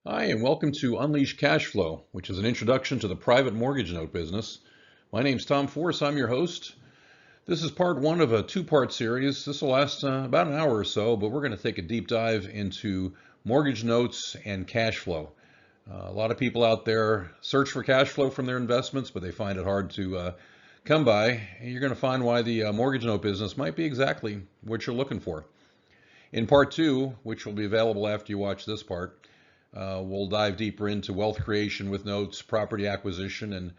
Hi, and welcome to Unleash Cash Flow, which is an introduction to the private mortgage note business. My name's Tom Force. I'm your host. This is part one of a two-part series. This will last about an hour or so, but we're going to take a deep dive into mortgage notes and cash flow. A lot of people out there search for cash flow from their investments, but they find it hard to come by. And you're going to find why the mortgage note business might be exactly what you're looking for. In part two, which will be available after you watch this part, we'll dive deeper into wealth creation with notes, property acquisition, and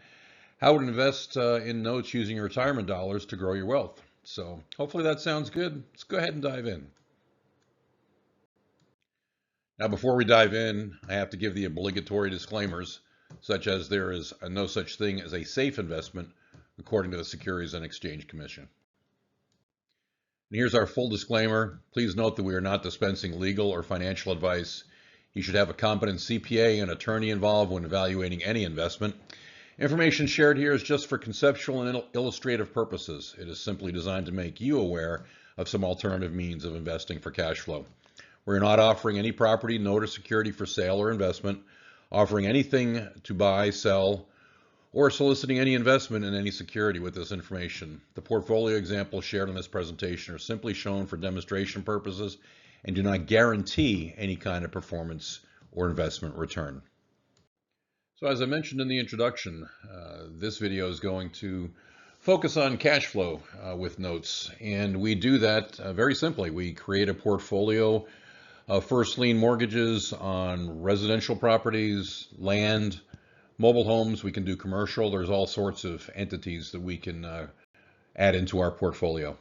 how to invest in notes using your retirement dollars to grow your wealth. So hopefully that sounds good. Let's go ahead and dive in. Now, before we dive in, I have to give the obligatory disclaimers, such as there is no such thing as a safe investment, according to the Securities and Exchange Commission. And here's our full disclaimer. Please note that we are not dispensing legal or financial advice. You should have a competent CPA and attorney involved when evaluating any investment. Information shared here is just for conceptual and illustrative purposes. It is simply designed to make you aware of some alternative means of investing for cash flow. We're not offering any property, note, or security for sale or investment, offering anything to buy, sell, or soliciting any investment in any security with this information. The portfolio examples shared in this presentation are simply shown for demonstration purposes and do not guarantee any kind of performance or investment return. So as I mentioned in the introduction, this video is going to focus on cash flow with notes. And we do that very simply. We create a portfolio of first lien mortgages on residential properties, land, mobile homes. We can do commercial. There's all sorts of entities that we can add into our portfolio.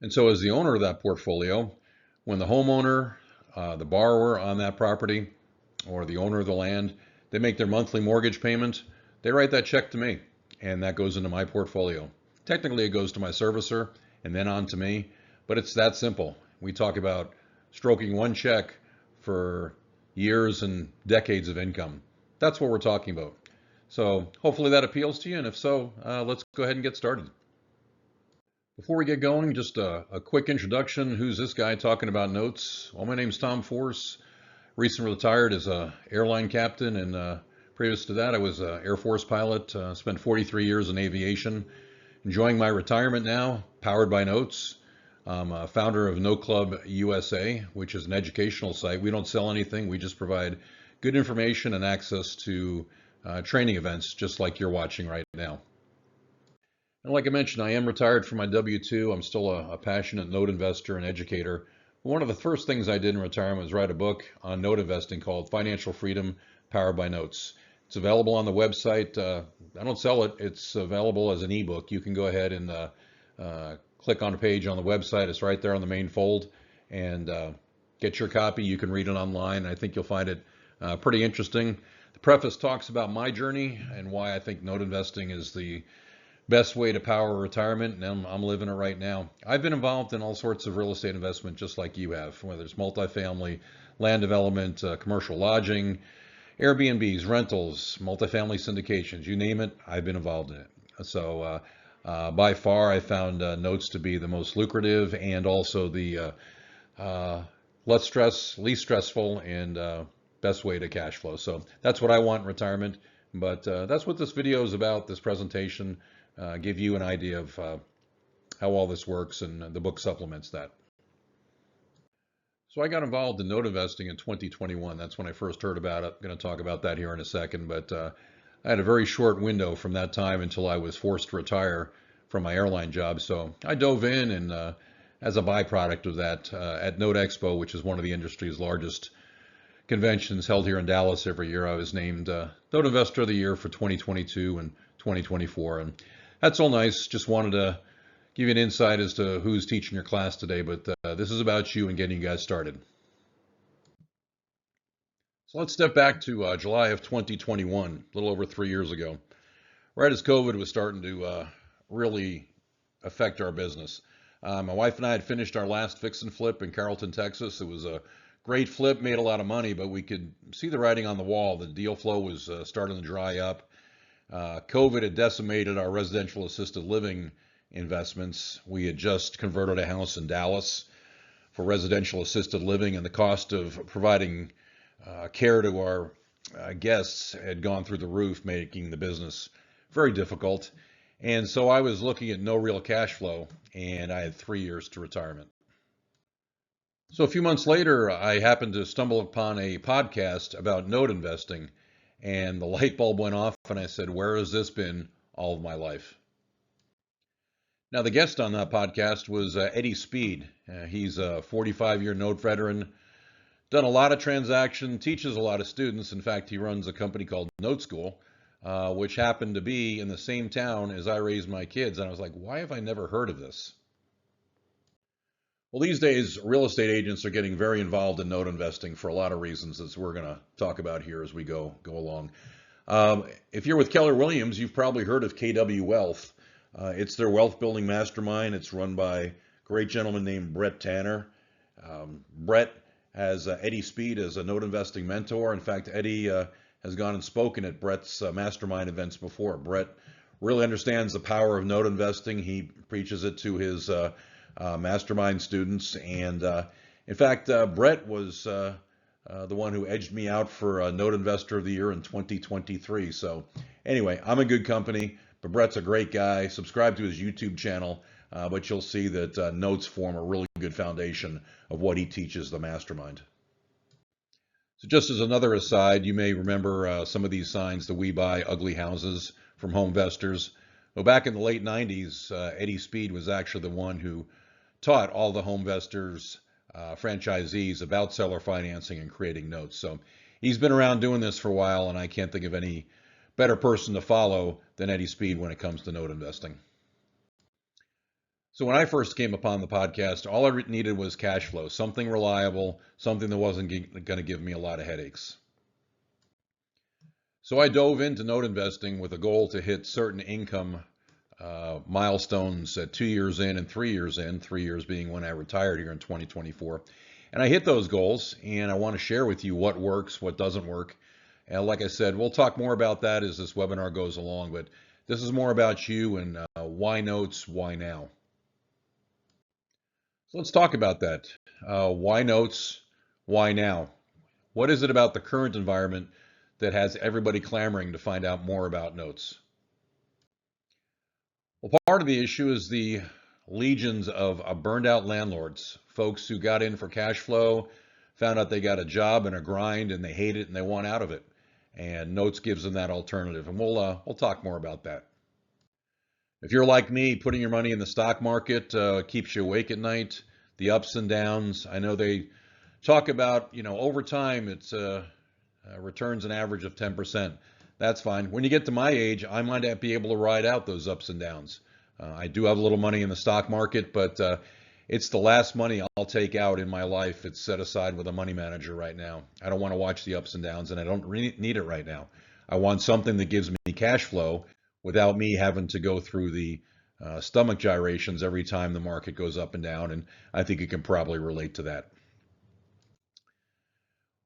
And so as the owner of that portfolio, when the homeowner, the borrower on that property, or the owner of the land, they make their monthly mortgage payment, they write that check to me, and that goes into my portfolio. Technically, it goes to my servicer and then on to me, but it's that simple. We talk about stroking one check for years and decades of income. That's what we're talking about. So hopefully that appeals to you, and if so, let's go ahead and get started. Before we get going, just a quick introduction. Who's this guy talking about notes? Well, my name's Tom Force. Recently retired as an airline captain, and previous to that, I was an Air Force pilot. Spent 43 years in aviation. Enjoying my retirement now, powered by notes. I'm a founder of No Club USA, which is an educational site. We don't sell anything. We just provide good information and access to training events, just like you're watching right now. And like I mentioned, I am retired from my W-2. I'm still a passionate note investor and educator. One of the first things I did in retirement was write a book on note investing called Financial Freedom, Powered by Notes. It's available on the website. I don't sell it. It's available as an ebook. You can go ahead and click on a page on the website. It's right there on the main fold, and get your copy. You can read it online. I think you'll find it pretty interesting. The preface talks about my journey and why I think note investing is the best way to power retirement, and I'm living it right now. I've been involved in all sorts of real estate investment just like you have, whether it's multifamily, land development, commercial lodging, Airbnbs, rentals, multifamily syndications, you name it, I've been involved in it. So by far, I found notes to be the most lucrative and also the least stressful, and best way to cash flow. So that's what I want in retirement, but that's what this video is about, this presentation. Give you an idea of how all this works, and the book supplements that. So I got involved in note investing in 2021. That's when I first heard about it. I'm going to talk about that here in a second, but I had a very short window from that time until I was forced to retire from my airline job. So I dove in, and as a byproduct of that, at Note Expo, which is one of the industry's largest conventions held here in Dallas every year, I was named Note Investor of the Year for 2022 and 2024. And that's all nice. Just wanted to give you an insight as to who's teaching your class today, but this is about you and getting you guys started. So let's step back to July of 2021, a little over 3 years ago, right as COVID was starting to really affect our business. My wife and I had finished our last fix and flip in Carrollton, Texas. It was a great flip, made a lot of money, but we could see the writing on the wall. The deal flow was starting to dry up. COVID had decimated our residential assisted living investments. We had just converted a house in Dallas for residential assisted living, and the cost of providing care to our guests had gone through the roof, making the business very difficult. And so I was looking at no real cash flow, and I had 3 years to retirement. So a few months later, I happened to stumble upon a podcast about note investing, and the light bulb went off, and I said, where has this been all of my life? Now, the guest on that podcast was Eddie Speed. He's a 45-year note veteran, done a lot of transaction, teaches a lot of students. In fact, he runs a company called Note School, which happened to be in the same town as I raised my kids. And I was like, why have I never heard of this? Well, these days, real estate agents are getting very involved in note investing for a lot of reasons, as we're going to talk about here as we go along. If you're with Keller Williams, you've probably heard of KW Wealth. It's their wealth building mastermind. It's run by a great gentleman named Brett Tanner. Brett has Eddie Speed as a note investing mentor. In fact, Eddie has gone and spoken at Brett's mastermind events before. Brett really understands the power of note investing. He preaches it to his mastermind students. And in fact, Brett was the one who edged me out for Note Investor of the Year in 2023. So anyway, I'm in good company, but Brett's a great guy. Subscribe to his YouTube channel, but you'll see that notes form a really good foundation of what he teaches the mastermind. So just as another aside, you may remember some of these signs, the "We Buy Ugly Houses" from Homevestors. Well, back in the late 90s, Eddie Speed was actually the one who taught all the Homevestors franchisees about seller financing and creating notes. So he's been around doing this for a while, and I can't think of any better person to follow than Eddie Speed when it comes to note investing. So when I first came upon the podcast, all I needed was cash flow, something reliable, something that wasn't going to give me a lot of headaches. So I dove into note investing with a goal to hit certain income milestones at 2 years in and 3 years in, 3 years being when I retired here in 2024. And I hit those goals, and I want to share with you what works, what doesn't work. And like I said, we'll talk more about that as this webinar goes along, but this is more about you and why notes, why now? So let's talk about that. Why notes? Why now? What is it about the current environment that has everybody clamoring to find out more about notes? Well, part of the issue is the legions of burned out landlords, folks who got in for cash flow, found out they got a job and a grind and they hate it and they want out of it. And notes gives them that alternative. And we'll talk more about that. If you're like me, putting your money in the stock market keeps you awake at night, the ups and downs. I know they talk about, over time, it's returns an average of 10%. That's fine. When you get to my age, I might be able to ride out those ups and downs. I do have a little money in the stock market, but it's the last money I'll take out in my life. It's set aside with a money manager right now. I don't want to watch the ups and downs, and I don't need it right now. I want something that gives me cash flow without me having to go through the stomach gyrations every time the market goes up and down, and I think you can probably relate to that.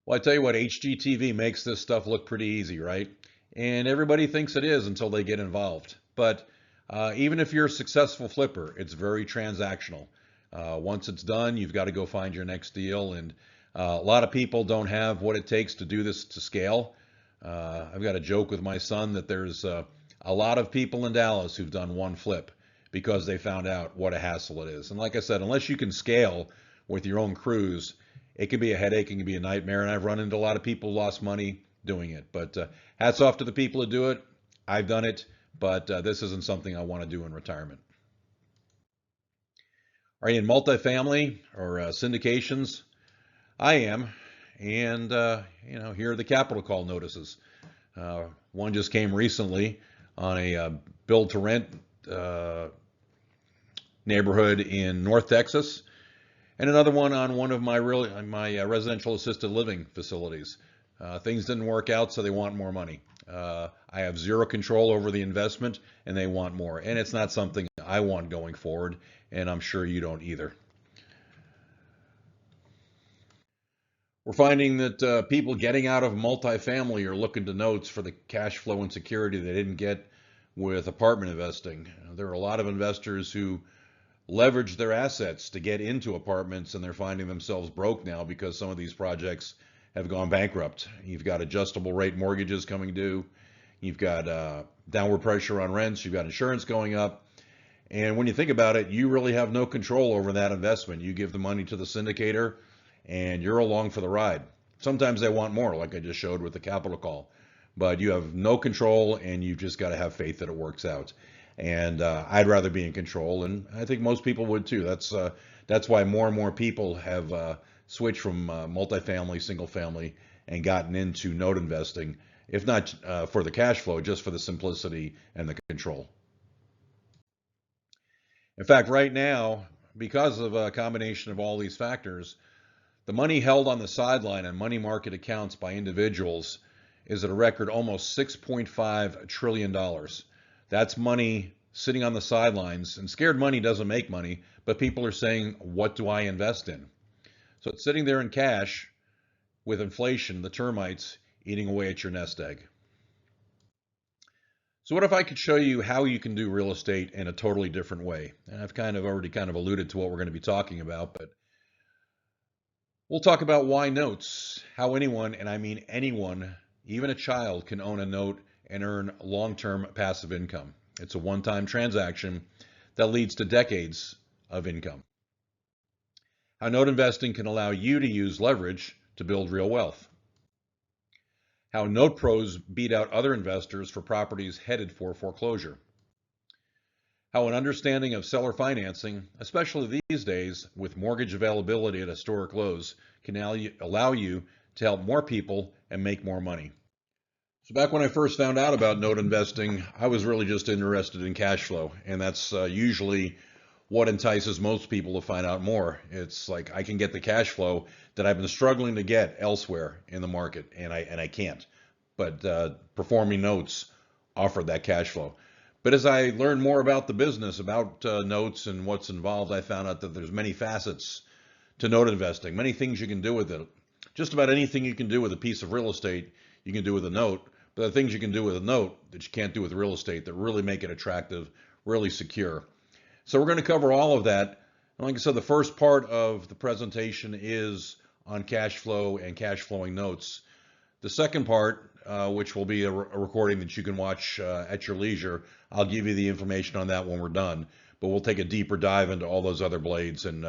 Well, I tell you what, HGTV makes this stuff look pretty easy, right? And everybody thinks it is until they get involved. But even if you're a successful flipper, it's very transactional. Once it's done, you've got to go find your next deal. And a lot of people don't have what it takes to do this to scale. I've got a joke with my son that there's a lot of people in Dallas who've done one flip because they found out what a hassle it is. And like I said, unless you can scale with your own crews, it can be a headache, it can be a nightmare. And I've run into a lot of people who lost money doing it. But hats off to the people who do it. I've done it, but this isn't something I want to do in retirement. Are you in multifamily or syndications? I am. And, here are the capital call notices. One just came recently on a build to rent neighborhood in North Texas, and another one on one of my residential assisted living facilities. Things didn't work out, so they want more money. I have zero control over the investment, and they want more. And it's not something I want going forward, and I'm sure you don't either. We're finding that people getting out of multifamily are looking to notes for the cash flow and security they didn't get with apartment investing. There are a lot of investors who leverage their assets to get into apartments, and they're finding themselves broke now because some of these projects have gone bankrupt. You've got adjustable rate mortgages coming due. You've got downward pressure on rents. You've got insurance going up. And when you think about it, you really have no control over that investment. You give the money to the syndicator and you're along for the ride. Sometimes they want more, like I just showed with the capital call, but you have no control and you've just got to have faith that it works out. And I'd rather be in control, and I think most people would too. That's why more and more people have switched from multifamily, single family, and gotten into note investing, if not for the cash flow, just for the simplicity and the control. In fact, right now, because of a combination of all these factors, the money held on the sideline in money market accounts by individuals is at a record almost $6.5 trillion. That's money sitting on the sidelines, and scared money doesn't make money, but people are saying, what do I invest in? So it's sitting there in cash with inflation, the termites eating away at your nest egg. So what if I could show you how you can do real estate in a totally different way? And I've already alluded to what we're going to be talking about, but we'll talk about why notes, how anyone, and I mean anyone, even a child, can own a note and earn long-term passive income. It's a one-time transaction that leads to decades of income. How note investing can allow you to use leverage to build real wealth. How note pros beat out other investors for properties headed for foreclosure. How an understanding of seller financing, especially these days with mortgage availability at historic lows, can allow you to help more people and make more money. So back when I first found out about note investing, I was really just interested in cash flow, and that's usually what entices most people to find out more. It's like I can get the cash flow that I've been struggling to get elsewhere in the market, and I can't. But performing notes offered that cash flow. But as I learned more about the business, about notes and what's involved, I found out that there's many facets to note investing, many things you can do with it. Just about anything you can do with a piece of real estate, you can do with a note. But the things you can do with a note that you can't do with real estate that really make it attractive, really secure. So we're going to cover all of that. And like I said, the first part of the presentation is on cash flow and cash flowing notes. The second part, which will be a recording that you can watch at your leisure, I'll give you the information on that when we're done. But we'll take a deeper dive into all those other blades. And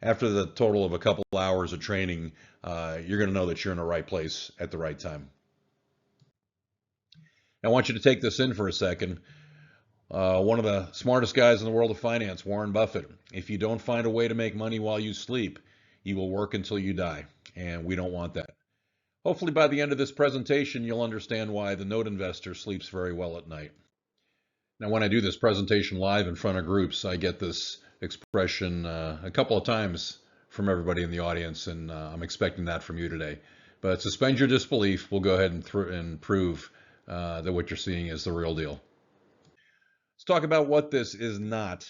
after the total of a couple hours of training, you're going to know that you're in the right place at the right time. I want you to take this in for a second. One of the smartest guys in the world of finance, Warren Buffett. If you don't find a way to make money while you sleep, you will work until you die. And we don't want that. Hopefully by the end of this presentation, you'll understand why the note investor sleeps very well at night. Now, when I do this presentation live in front of groups, I get this expression a couple of times from everybody in the audience, and I'm expecting that from you today. But suspend your disbelief. We'll go ahead and prove that what you're seeing is the real deal. Let's talk about what this is not.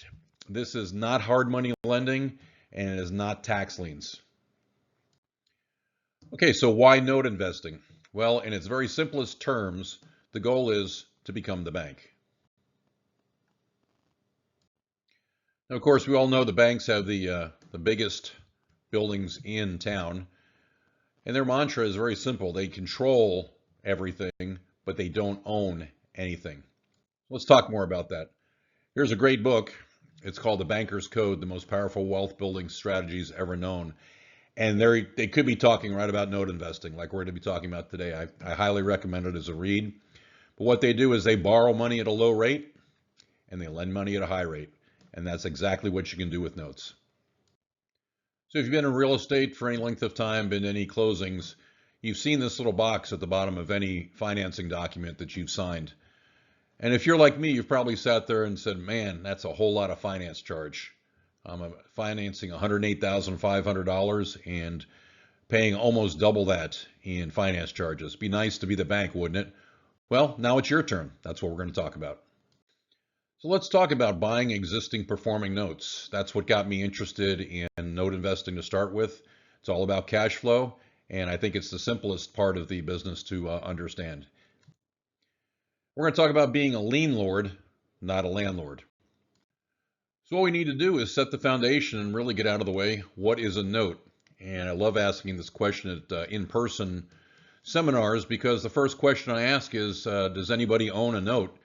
This is not hard money lending, and it is not tax liens. Okay, so why note investing? Well, in its very simplest terms, the goal is to become the bank. Now, of course, we all know the banks have the biggest buildings in town, and their mantra is very simple. They control everything, but they don't own anything. Let's talk more about that. Here's a great book. It's called The Banker's Code, the most powerful wealth building strategies ever known. And they could be talking right about note investing, like we're going to be talking about today. I highly recommend it as a read. But what they do is they borrow money at a low rate, and they lend money at a high rate. And that's exactly what you can do with notes. So if you've been in real estate for any length of time, been to any closings, you've seen this little box at the bottom of any financing document that you've signed. And if you're like me, you've probably sat there and said, man, that's a whole lot of finance charge. I'm financing $108,500 and paying almost double that in finance charges. Be nice to be the bank, wouldn't it? Well, now it's your turn. That's what we're going to talk about. So let's talk about buying existing performing notes. That's what got me interested in note investing to start with. It's all about cash flow, and I think it's the simplest part of the business to understand. We're going to talk about being a lien lord, not a landlord. So what we need to do is set the foundation and really get out of the way. What is a note? And I love asking this question at in-person seminars because the first question I ask is, does anybody own a note?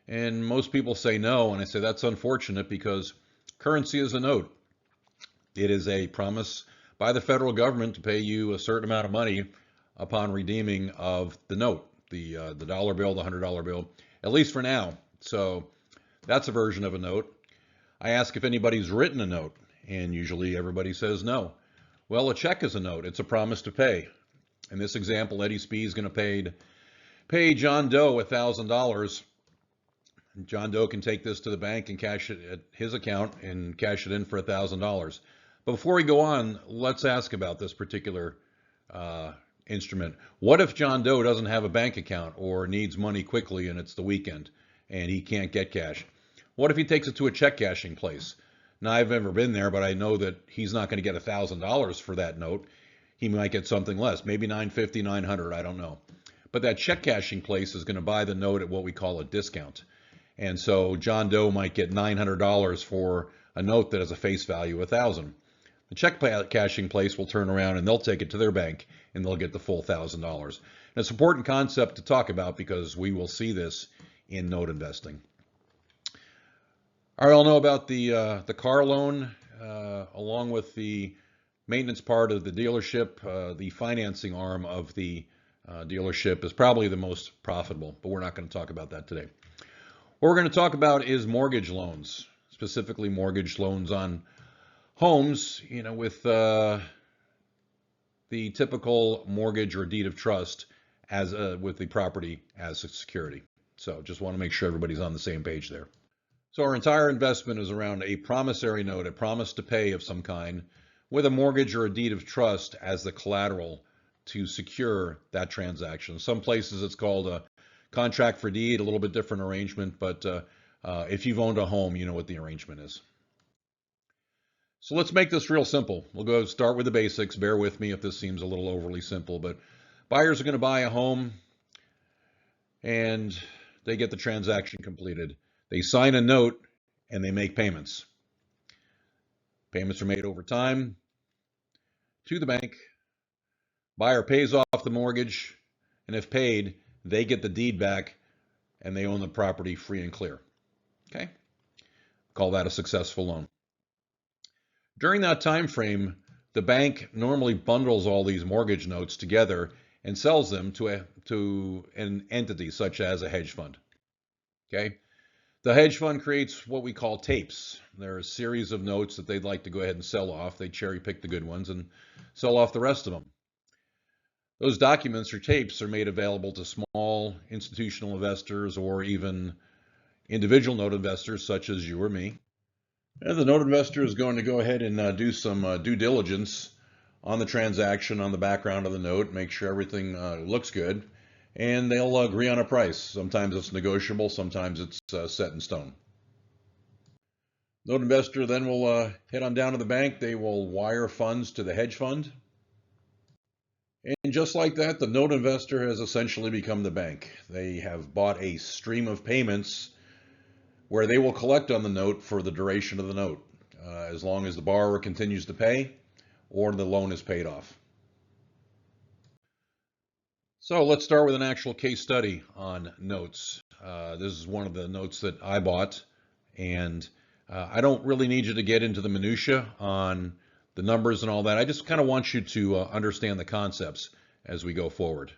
And most people say no, and I say that's unfortunate because currency is a note. It is a promise by the federal government to pay you a certain amount of money upon redeeming of the note, the dollar bill, the $100 bill, at least for now. So that's a version of a note. I ask if anybody's written a note, and usually everybody says no. Well, a check is a note. It's a promise to pay. In this example, Eddie Spee is going to pay John Doe $1,000. John Doe can take this to the bank and cash it at his account and cash it in for $1,000. But before we go on, let's ask about this particular instrument. What if John Doe doesn't have a bank account or needs money quickly and it's the weekend and he can't get cash? What if he takes it to a check cashing place? Now, I've never been there, but I know that he's not going to get $1,000 for that note. He might get something less, maybe $950, $900, I don't know. But that check cashing place is going to buy the note at what we call a discount. And so John Doe might get $900 for a note that has a face value of $1,000. The check cashing place will turn around and they'll take it to their bank and they'll get the full $1,000. And it's an important concept to talk about because we will see this in note investing. All right, I'll know about the car loan along with the maintenance part of the dealership. The financing arm of the dealership is probably the most profitable, but we're not going to talk about that today. What we're going to talk about is mortgage loans, specifically mortgage loans on homes, with the typical mortgage or deed of trust as with the property as a security. So just want to make sure everybody's on the same page there. So our entire investment is around a promissory note, a promise to pay of some kind, with a mortgage or a deed of trust as the collateral to secure that transaction. Some places it's called a contract for deed, a little bit different arrangement, but if you've owned a home, you know what the arrangement is. So let's make this real simple. We'll go start with the basics. Bear with me if this seems a little overly simple, but buyers are going to buy a home and they get the transaction completed. They sign a note and they make payments. Payments are made over time to the bank. Buyer pays off the mortgage, and if paid, they get the deed back and they own the property free and clear. Okay? Call that a successful loan. During that time frame, the bank normally bundles all these mortgage notes together and sells them to an entity such as a hedge fund. Okay? The hedge fund creates what we call tapes. There are a series of notes that they'd like to go ahead and sell off. They cherry pick the good ones and sell off the rest of them. Those documents or tapes are made available to small institutional investors or even individual note investors such as you or me. And the note investor is going to go ahead and do some due diligence on the transaction, on the background of the note, make sure everything looks good, and they'll agree on a price. Sometimes it's negotiable, sometimes it's set in stone. Note investor then will head on down to the bank. They will wire funds to the hedge fund. And just like that, the note investor has essentially become the bank. They have bought a stream of payments where they will collect on the note for the duration of the note, as long as the borrower continues to pay or the loan is paid off. So let's start with an actual case study on notes. This is one of the notes that I bought, and I don't really need you to get into the minutia on the numbers and all that. I just kind of want you to understand the concepts as we go forward.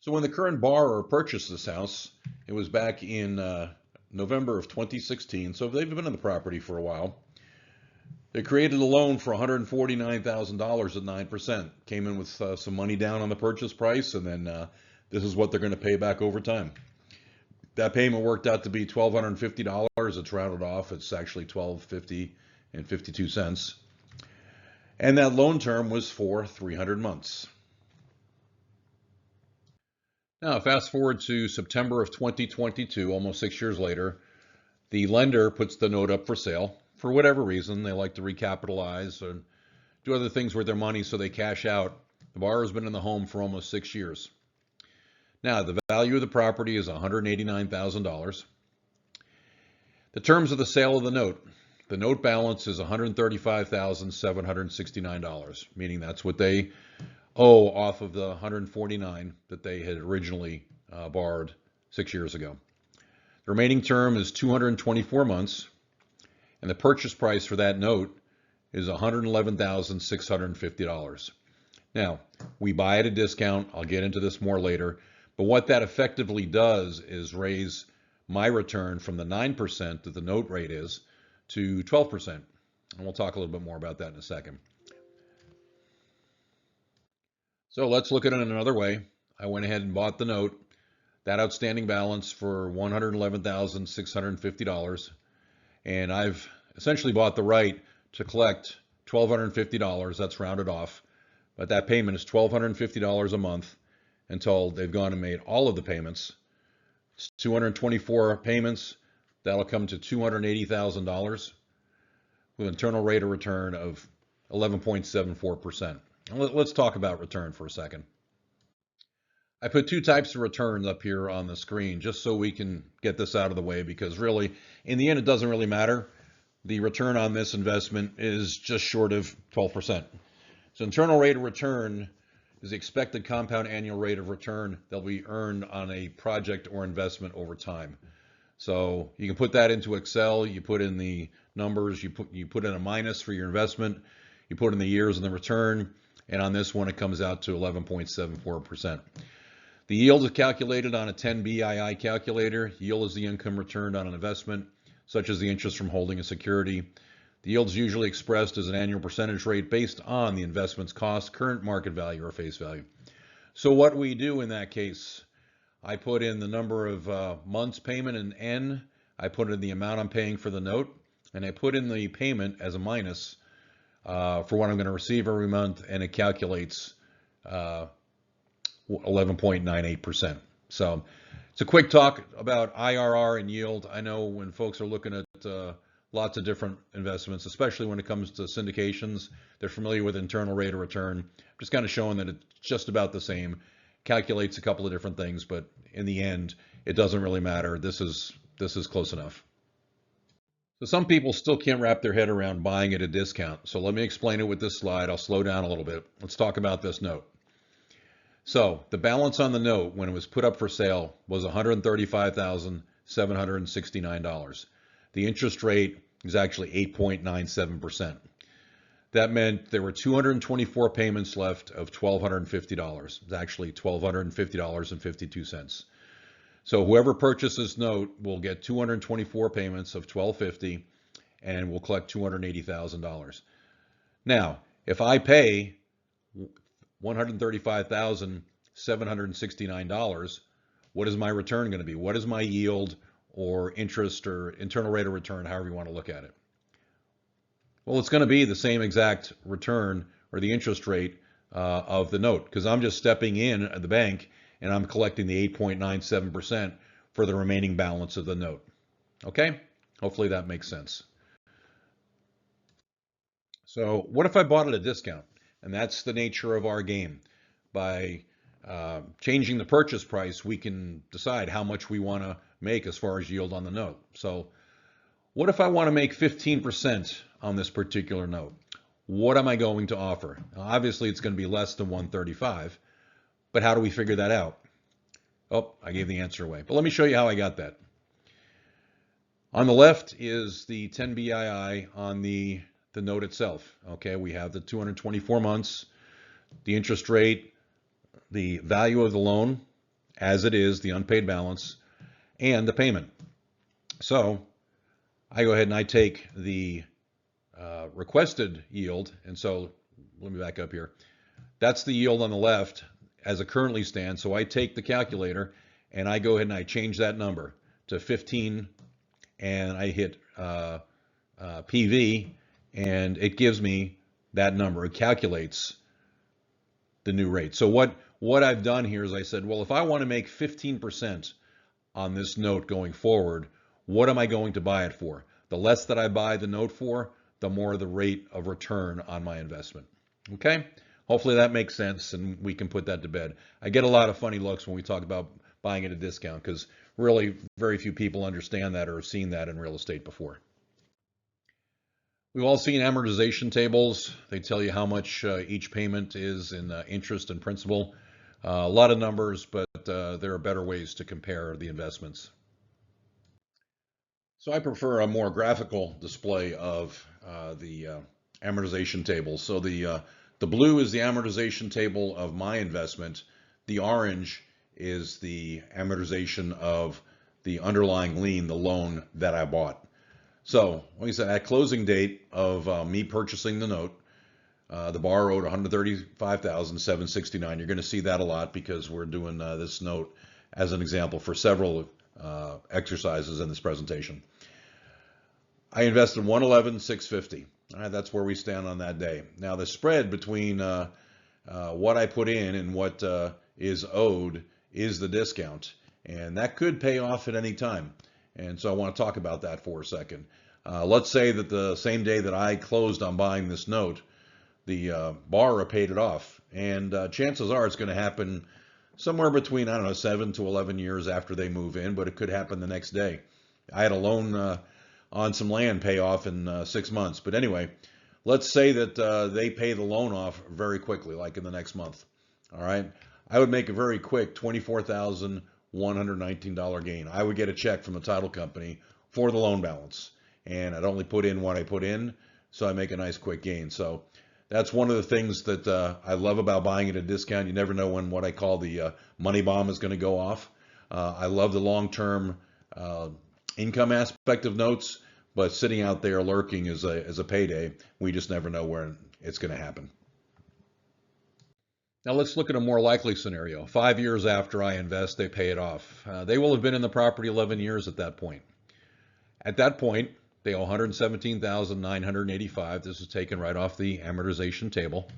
So when the current borrower purchased this house, it was back in November of 2016, so they've been in the property for a while. They created a loan for $149,000 at 9%. Came in with some money down on the purchase price, and then this is what they're going to pay back over time. That payment worked out to be $1,250. It's rounded off. It's actually $1,250 and 52 cents. And that loan term was for 300 months. Now, fast forward to September of 2022, almost 6 years later, the lender puts the note up for sale. For whatever reason, they like to recapitalize and do other things with their money, so they cash out. The borrower's been in the home for almost 6 years. Now, the value of the property is $189,000. The terms of the sale of the note: The note balance is $135,769, meaning that's what they owe off of the $149 that they had originally borrowed 6 years ago. The remaining term is 224 months, and the purchase price for that note is $111,650. Now, we buy at a discount. I'll get into this more later. But what that effectively does is raise my return from the 9% that the note rate is to 12%. And we'll talk a little bit more about that in a second. So let's look at it another way. I went ahead and bought the note, that outstanding balance for $111,650. And I've essentially bought the right to collect $1,250. That's rounded off. But that payment is $1,250 a month until they've gone and made all of the payments. It's 224 payments. That'll come to $280,000 with an internal rate of return of 11.74%. Let's talk about return for a second. I put two types of returns up here on the screen just so we can get this out of the way, because really, in the end, it doesn't really matter. The return on this investment is just short of 12%. So internal rate of return is the expected compound annual rate of return that'll be earned on a project or investment over time. So you can put that into Excel, you put in the numbers, you put in a minus for your investment, you put in the years and the return, and on this one it comes out to 11.74%. The yield is calculated on a 10 BII calculator. Yield is the income returned on an investment, such as the interest from holding a security. The yield is usually expressed as an annual percentage rate based on the investment's cost, current market value, or face value. So what we do in that case, I put in the number of months payment in N, I put in the amount I'm paying for the note, and I put in the payment as a minus for what I'm going to receive every month, and it calculates 11.98%. So it's a quick talk about IRR and yield. I know when folks are looking at lots of different investments, especially when it comes to syndications, they're familiar with internal rate of return. I'm just kind of showing that it's just about the same. Calculates a couple of different things, but in the end, it doesn't really matter. This is close enough. So some people still can't wrap their head around buying at a discount. So let me explain it with this slide. I'll slow down a little bit. Let's talk about this note. So the balance on the note when it was put up for sale was $135,769. The interest rate is actually 8.97%. That meant there were 224 payments left of $1,250. It's actually $1,250.52. So whoever purchases this note will get 224 payments of $1,250 and will collect $280,000. Now, if I pay $135,769, what is my return going to be? What is my yield or interest or internal rate of return, however you want to look at it? Well, it's going to be the same exact return or the interest rate of the note, because I'm just stepping in at the bank and I'm collecting the 8.97% for the remaining balance of the note. Okay? Hopefully that makes sense. So what if I bought at a discount? And that's the nature of our game. By changing the purchase price, we can decide how much we want to make as far as yield on the note. So what if I want to make 15% on this particular note? What am I going to offer? Now, obviously, it's going to be less than 135, but how do we figure that out? Oh, I gave the answer away, but let me show you how I got that. On the left is the 10 BII on the note itself. Okay, we have the 224 months, the interest rate, the value of the loan as it is, the unpaid balance, and the payment. So I go ahead and I take the requested yield, and so let me back up here. That's the yield on the left as it currently stands. So I take the calculator and I go ahead and I change that number to 15, and I hit PV, and it gives me that number. It calculates the new rate. So what I've done here is I said, well, if I want to make 15% on this note going forward, what am I going to buy it for? The less that I buy the note for, the more the rate of return on my investment. Okay? Hopefully that makes sense and we can put that to bed. I get a lot of funny looks when we talk about buying at a discount, because really very few people understand that or have seen that in real estate before. We've all seen amortization tables. They tell you how much each payment is in interest and principal. A lot of numbers, but there are better ways to compare the investments. So I prefer a more graphical display of the amortization table. So the blue is the amortization table of my investment. The orange is the amortization of the underlying lien, the loan that I bought. So, like I said, at closing date of me purchasing the note, the borrower owed $135,769. You're going to see that a lot because we're doing this note as an example for several exercises in this presentation. I invested $111,650. All right, that's where we stand on that day. Now the spread between what I put in and what is owed is the discount, and that could pay off at any time. And so I want to talk about that for a second. Let's say that the same day that I closed on buying this note, the borrower paid it off, and chances are it's going to happen somewhere between, I don't know, 7 to 11 years after they move in, but it could happen the next day. I had a loan on some land pay off in 6 months, but anyway, let's say that they pay the loan off very quickly, like in the next month. All right, I would make a very quick $24,119 gain. I would get a check from the title company for the loan balance, and I'd only put in what I put in, so I make a nice quick gain. So that's one of the things that I love about buying at a discount. You never know when what I call the money bomb is going to go off. I love the long-term income aspect of notes, but sitting out there lurking is a payday. We just never know when it's going to happen. Now let's look at a more likely scenario. 5 years after I invest, they pay it off. They will have been in the property 11 years at that point. At that point, they owe $117,985. This is taken right off the amortization table.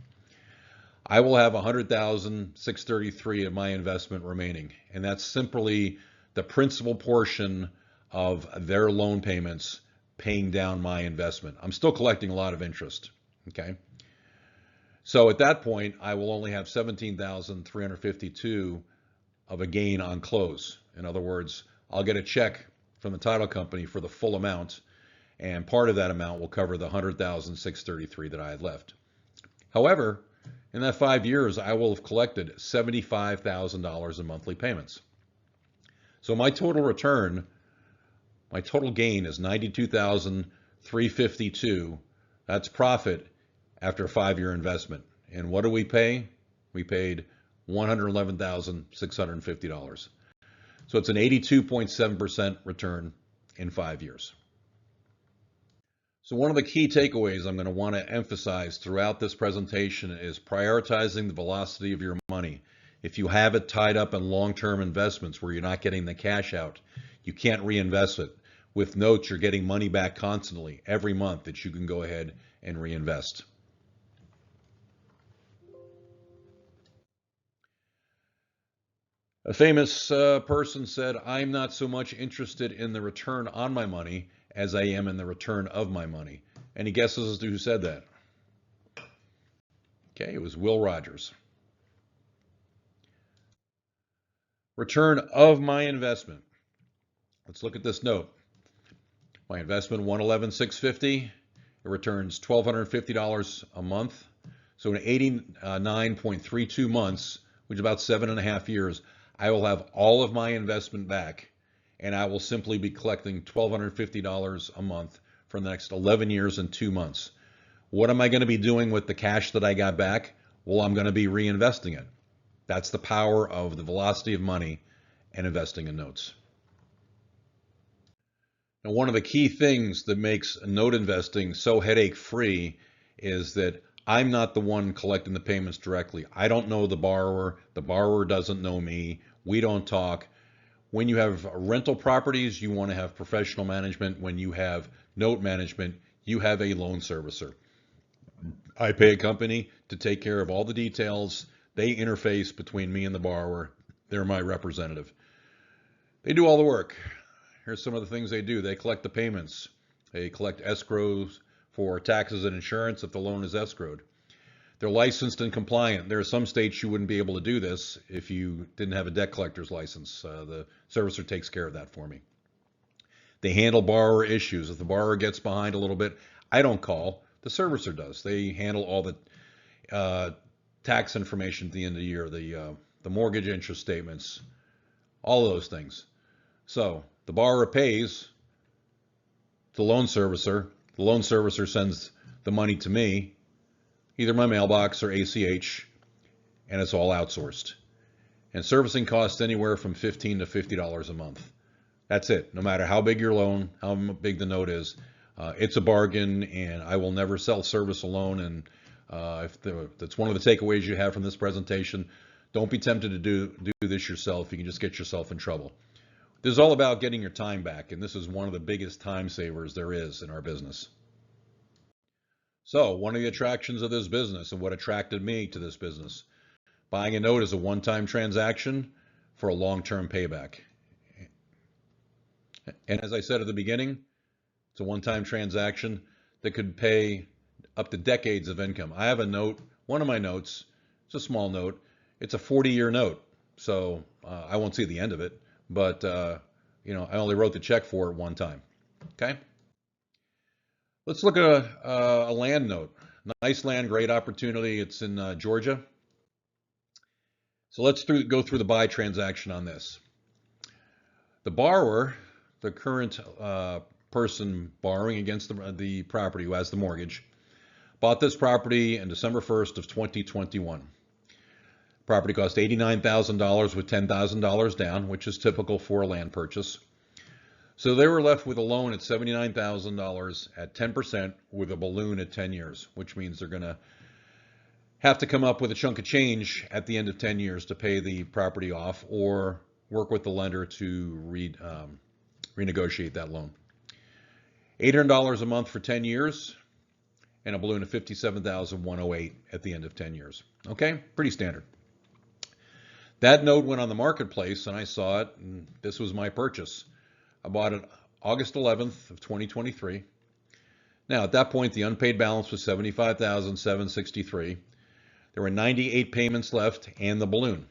I will have $100,633 of my investment remaining, and that's simply the principal portion of their loan payments paying down my investment. I'm still collecting a lot of interest, okay? So at that point, I will only have $17,352 of a gain on close. In other words, I'll get a check from the title company for the full amount, and part of that amount will cover the $100,633 that I had left. However, in that 5 years, I will have collected $75,000 in monthly payments. So my total return, my total gain is $92,352. That's profit after a 5-year investment. And what do we pay? We paid $111,650. So it's an 82.7% return in 5 years. So one of the key takeaways I'm going to want to emphasize throughout this presentation is prioritizing the velocity of your money. If you have it tied up in long-term investments where you're not getting the cash out, you can't reinvest it. With notes, you're getting money back constantly every month that you can go ahead and reinvest. A famous person said, "I'm not so much interested in the return on my money as I am in the return of my money." Any guesses as to who said that? Okay, it was Will Rogers. Return of my investment. Let's look at this note. My investment, $111,650. It returns $1,250 a month. So in 89.32 months, which is about 7.5 years, I will have all of my investment back, and I will simply be collecting $1,250 a month for the next 11 years and 2 months. What am I going to be doing with the cash that I got back? Well, I'm going to be reinvesting it. That's the power of the velocity of money and investing in notes. Now, one of the key things that makes note investing so headache-free is that I'm not the one collecting the payments directly. I don't know the borrower doesn't know me, we don't talk. When you have rental properties, you want to have professional management. When you have note management, you have a loan servicer. I pay a company to take care of all the details. They interface between me and the borrower. They're my representative. They do all the work. Here's some of the things they do. They collect the payments. They collect escrows for taxes and insurance if the loan is escrowed. They're licensed and compliant. There are some states you wouldn't be able to do this if you didn't have a debt collector's license. The servicer takes care of that for me. They handle borrower issues. If the borrower gets behind a little bit, I don't call, the servicer does. They handle all the tax information at the end of the year, the mortgage interest statements, all of those things. So the borrower pays the loan servicer. The loan servicer sends the money to me, either my mailbox or ACH, and it's all outsourced. And servicing costs anywhere from $15 to $50 a month. That's it. No matter how big your loan, how big the note is, it's a bargain, and I will never sell service alone. And that's one of the takeaways you have from this presentation. Don't be tempted to do this yourself. You can just get yourself in trouble. This is all about getting your time back, and this is one of the biggest time savers there is in our business. So one of the attractions of this business, and what attracted me to this business, buying a note is a one-time transaction for a long-term payback. And as I said at the beginning, it's a one-time transaction that could pay up to decades of income. I have a note, one of my notes, it's a small note, it's a 40-year note, so I won't see the end of it, but you know, I only wrote the check for it one time. Okay? Let's look at a land note. Nice land, great opportunity. It's in Georgia. So let's go through the buy transaction on this. The borrower, the current person borrowing against the property who has the mortgage, bought this property on December 1st of 2021. Property cost $89,000 with $10,000 down, which is typical for a land purchase. So they were left with a loan at $79,000 at 10% with a balloon at 10 years, which means they're going to have to come up with a chunk of change at the end of 10 years to pay the property off or work with the lender to renegotiate that loan. $800 a month for 10 years and a balloon of $57,108 at the end of 10 years. Okay, pretty standard. That note went on the marketplace and I saw it, and this was my purchase. I bought it August 11th of 2023. Now, at that point, the unpaid balance was $75,763. There were 98 payments left and the balloon.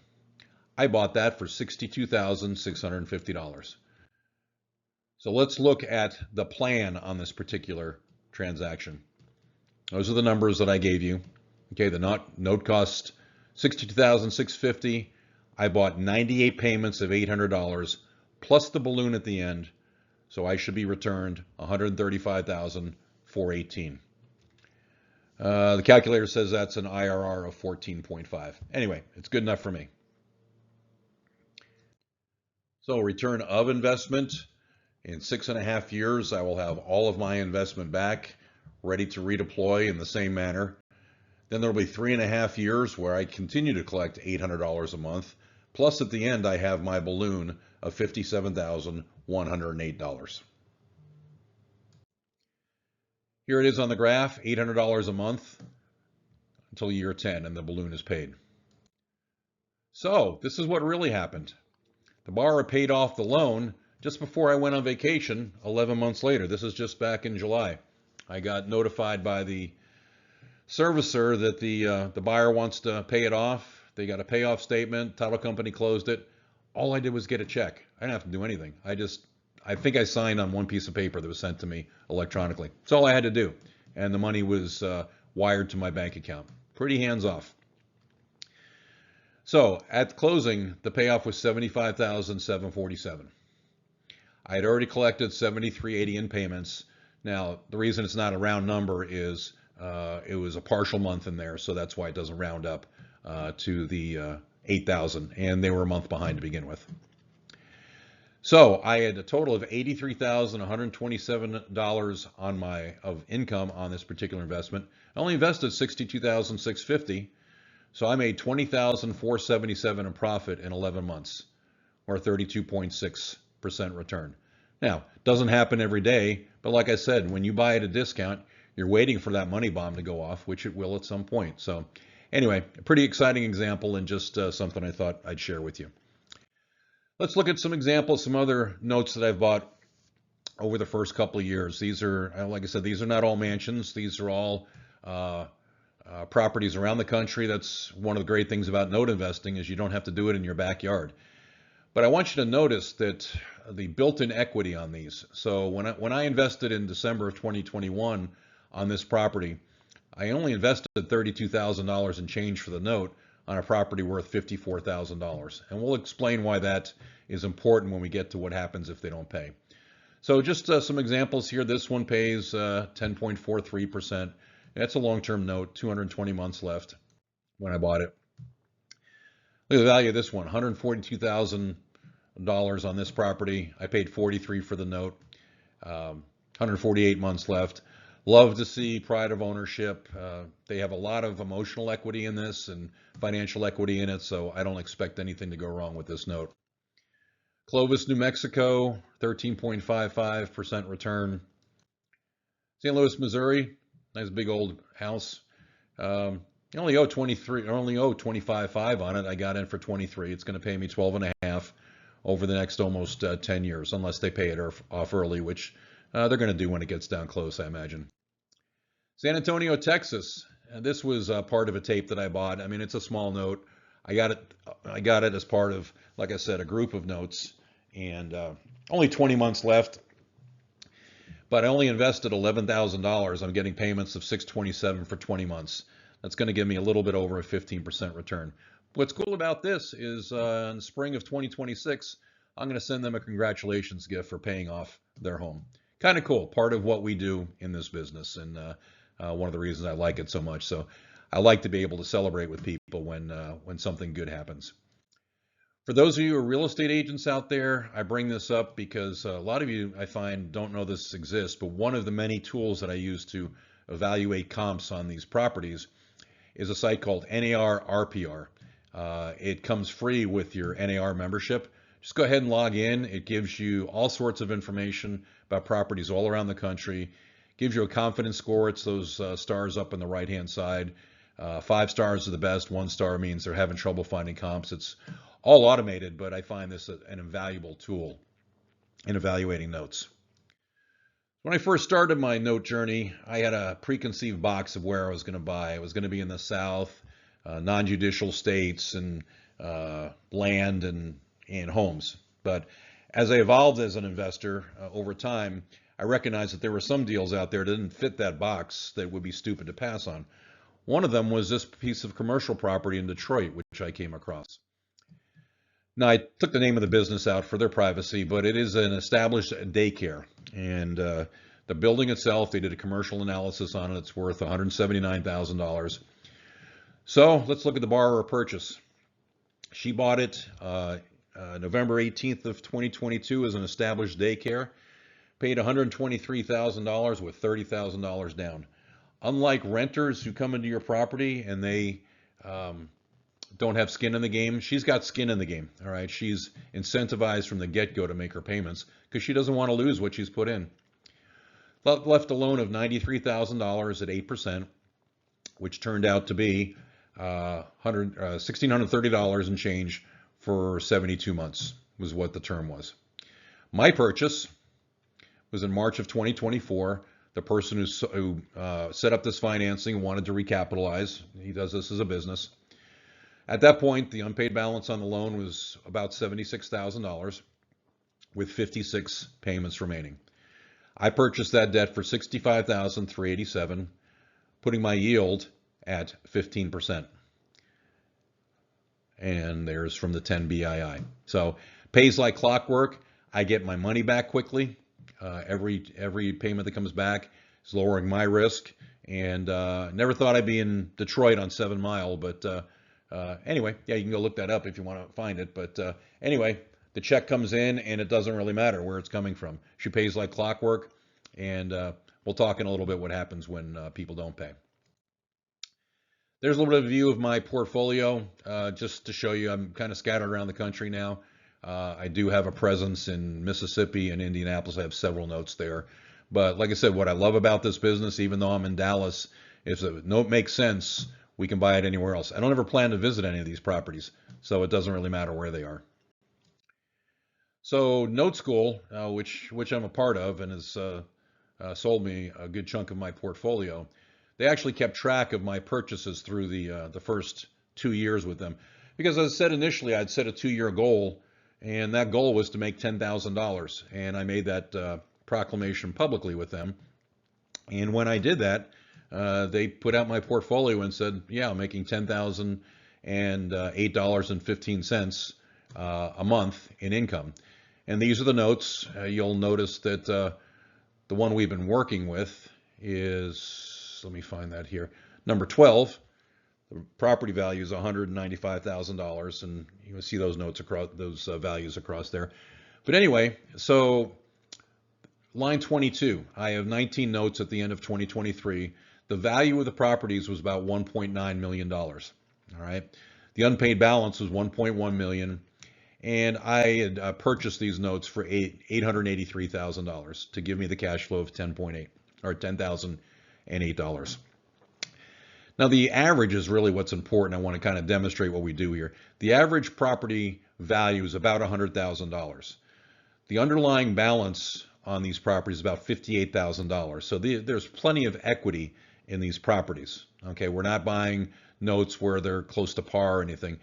I bought that for $62,650. So let's look at the plan on this particular transaction. Those are the numbers that I gave you. Okay, the note cost $62,650. I bought 98 payments of $800 plus the balloon at the end. So I should be returned $135,418. The calculator says that's an IRR of 14.5. Anyway, it's good enough for me. So return of investment, in 6.5 years, I will have all of my investment back, ready to redeploy in the same manner. Then there'll be 3.5 years where I continue to collect $800 a month. Plus at the end, I have my balloon of $57,108. Here it is on the graph, $800 a month until year 10 and the balloon is paid. So this is what really happened. The borrower paid off the loan just before I went on vacation 11 months later. This is just back in July. I got notified by the servicer that the buyer wants to pay it off. They got a payoff statement, title company closed it. All I did was get a check. I didn't have to do anything. I think I signed on one piece of paper that was sent to me electronically. That's all I had to do. And the money was wired to my bank account. Pretty hands off. So at closing, the payoff was $75,747. I had already collected $73.80 in payments. Now, the reason it's not a round number is it was a partial month in there, so that's why it doesn't round up to the 8,000, and they were a month behind to begin with. So I had a total of $83,127 of income on this particular investment. I only invested $62,650, so I made $20,477 in profit in 11 months, or 32.6% return. Now, it doesn't happen every day, but like I said, when you buy at a discount, you're waiting for that money bomb to go off, which it will at some point. So anyway, a pretty exciting example and just something I thought I'd share with you. Let's look at some examples, some other notes that I've bought over the first couple of years. These are, like I said, these are not all mansions. These are all properties around the country. That's one of the great things about note investing is you don't have to do it in your backyard. But I want you to notice that the built-in equity on these. So when I invested in December of 2021, on this property. I only invested $32,000 in change for the note on a property worth $54,000. And we'll explain why that is important when we get to what happens if they don't pay. So just some examples here. This one pays 10.43%. That's a long-term note, 220 months left when I bought it. Look at the value of this one, $142,000 on this property. I paid $43 for the note, 148 months left. Love to see pride of ownership. They have a lot of emotional equity in this and financial equity in it, so I don't expect anything to go wrong with this note. Clovis, New Mexico, 13.55% return. St. Louis, Missouri, nice big old house. You only owe 25.5 on it. I got in for 23. It's going to pay me 12.5 over the next almost 10 years, unless they pay it off early, which they're going to do when it gets down close, I imagine. San Antonio, Texas. This was part of a tape that I bought. I mean, it's a small note. I got it as part of, like I said, a group of notes, and only 20 months left. But I only invested $11,000. I'm getting payments of $627 for 20 months. That's going to give me a little bit over a 15% return. What's cool about this is in the spring of 2026, I'm going to send them a congratulations gift for paying off their home. Kind of cool, part of what we do in this business, and one of the reasons I like it so much. So I like to be able to celebrate with people when something good happens. For those of you who are real estate agents out there, I bring this up because a lot of you, I find, don't know this exists, but one of the many tools that I use to evaluate comps on these properties is a site called NAR RPR. It comes free with your NAR membership. Just go ahead and log in. It gives you all sorts of information about properties all around the country. Gives you a confidence score. It's those stars up on the right-hand side. 5 stars are the best. 1 star means they're having trouble finding comps. It's all automated, but I find this an invaluable tool in evaluating notes. When I first started my note journey, I had a preconceived box of where I was going to buy. I was going to be in the South, non-judicial states, and land and homes. But as I evolved as an investor over time, I recognized that there were some deals out there that didn't fit that box that would be stupid to pass on. One of them was this piece of commercial property in Detroit, which I came across. Now, I took the name of the business out for their privacy, but it is an established daycare. And the building itself, they did a commercial analysis on it. It's worth $179,000. So let's look at the borrower purchase. She bought it November 18th of 2022 as an established daycare. Paid $123,000 with $30,000 down. Unlike renters who come into your property and they don't have skin in the game, she's got skin in the game. All right, she's incentivized from the get-go to make her payments because she doesn't want to lose what she's put in. Left a loan of $93,000 at 8%, which turned out to be $1,630 and change for 72 months was what the term was. My purchase was in March of 2024. The person who set up this financing wanted to recapitalize. He does this as a business. At that point, the unpaid balance on the loan was about $76,000 with 56 payments remaining. I purchased that debt for $65,387, putting my yield at 15%. And there's from the 10 BII. So pays like clockwork. I get my money back quickly. Every payment that comes back is lowering my risk. And never thought I'd be in Detroit on 7 Mile, but anyway, yeah, you can go look that up if you want to find it. But anyway, the check comes in and it doesn't really matter where it's coming from. She pays like clockwork, and we'll talk in a little bit what happens when people don't pay. There's a little bit of a view of my portfolio, just to show you I'm kind of scattered around the country now. I do have a presence in Mississippi and Indianapolis. I have several notes there. But like I said, what I love about this business, even though I'm in Dallas, is if a note makes sense, we can buy it anywhere else. I don't ever plan to visit any of these properties, so it doesn't really matter where they are. So Note School, which I'm a part of and has sold me a good chunk of my portfolio, they actually kept track of my purchases through the first 2 years with them. Because as I said initially, I'd set a 2-year goal, and that goal was to make $10,000. And I made that proclamation publicly with them. And when I did that, they put out my portfolio and said, yeah, I'm making $10,008.15 a month in income. And these are the notes. You'll notice that the one we've been working with is, let me find that here, number 12. The property value is $195,000, and you can see those notes across those values across there. But anyway, so line 22, I have 19 notes at the end of 2023. The value of the properties was about $1.9 million. All right. The unpaid balance was $1.1 million. And I had purchased these notes for $883,000 to give me the cash flow of 10.8 or $10,008. Now, the average is really what's important. I want to kind of demonstrate what we do here. The average property value is about $100,000. The underlying balance on these properties is about $58,000. So there's plenty of equity in these properties. Okay, we're not buying notes where they're close to par or anything.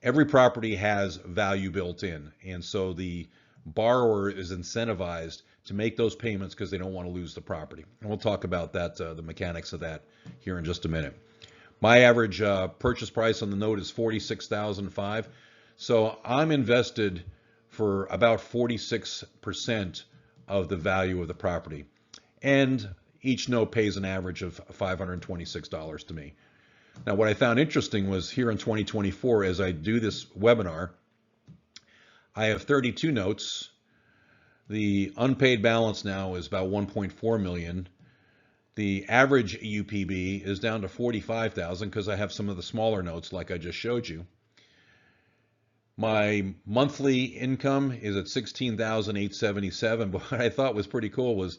Every property has value built in, and so the borrower is incentivized to make those payments because they don't want to lose the property. And we'll talk about that, the mechanics of that here in just a minute. My average purchase price on the note is $46,500. So I'm invested for about 46% of the value of the property. And each note pays an average of $526 to me. Now, what I found interesting was here in 2024, as I do this webinar, I have 32 notes. The unpaid balance now is about 1.4 million. The average UPB is down to 45,000 because I have some of the smaller notes like I just showed you. My monthly income is at 16,877, but what I thought was pretty cool was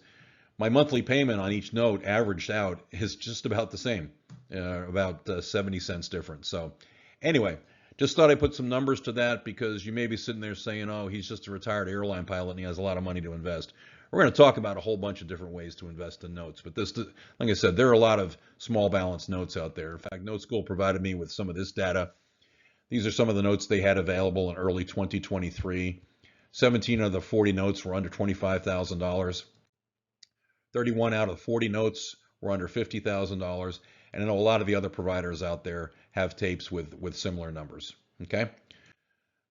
my monthly payment on each note averaged out is just about the same, about 70 cents difference. So anyway, just thought I'd put some numbers to that because you may be sitting there saying, oh, he's just a retired airline pilot and he has a lot of money to invest. We're going to talk about a whole bunch of different ways to invest in notes. But this, like I said, there are a lot of small balance notes out there. In fact, Note School provided me with some of this data. These are some of the notes they had available in early 2023. 17 of the 40 notes were under $25,000. 31 out of 40 notes were under $50,000. And I know a lot of the other providers out there have tapes with similar numbers. Okay.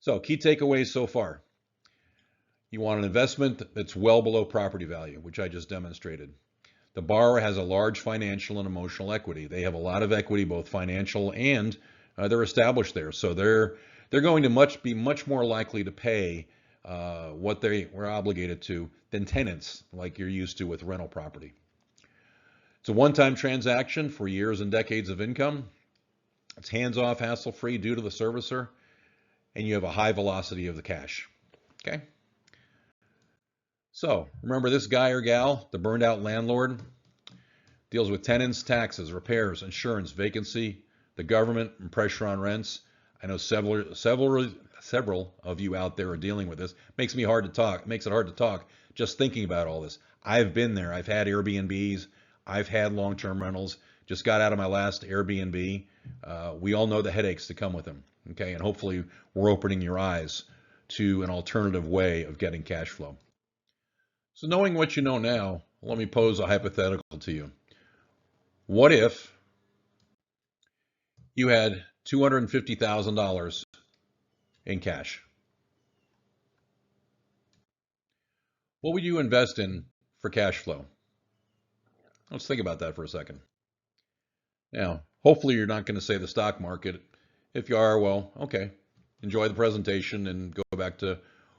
So key takeaways so far. You want an investment that's well below property value, which I just demonstrated. The borrower has a large financial and emotional equity. They have a lot of equity, both financial and they're established there. So they're going to be much more likely to pay what they were obligated to than tenants like you're used to with rental property. It's a one-time transaction for years and decades of income. It's hands-off, hassle-free due to the servicer, and you have a high velocity of the cash. Okay. So remember this guy or gal, the burned out landlord, deals with tenants, taxes, repairs, insurance, vacancy, the government, and pressure on rents. I know several of you out there are dealing with this. Makes it hard to talk just thinking about all this. I've been there. I've had Airbnbs. I've had long-term rentals. Just got out of my last Airbnb. We all know the headaches that come with them. Okay, and hopefully we're opening your eyes to an alternative way of getting cash flow. So knowing what you know now, let me pose a hypothetical to you. What if you had $250,000 in cash? What would you invest in for cash flow? Let's think about that for a second. Now, hopefully you're not going to say the stock market. If you are, well, okay. Enjoy the presentation and go back to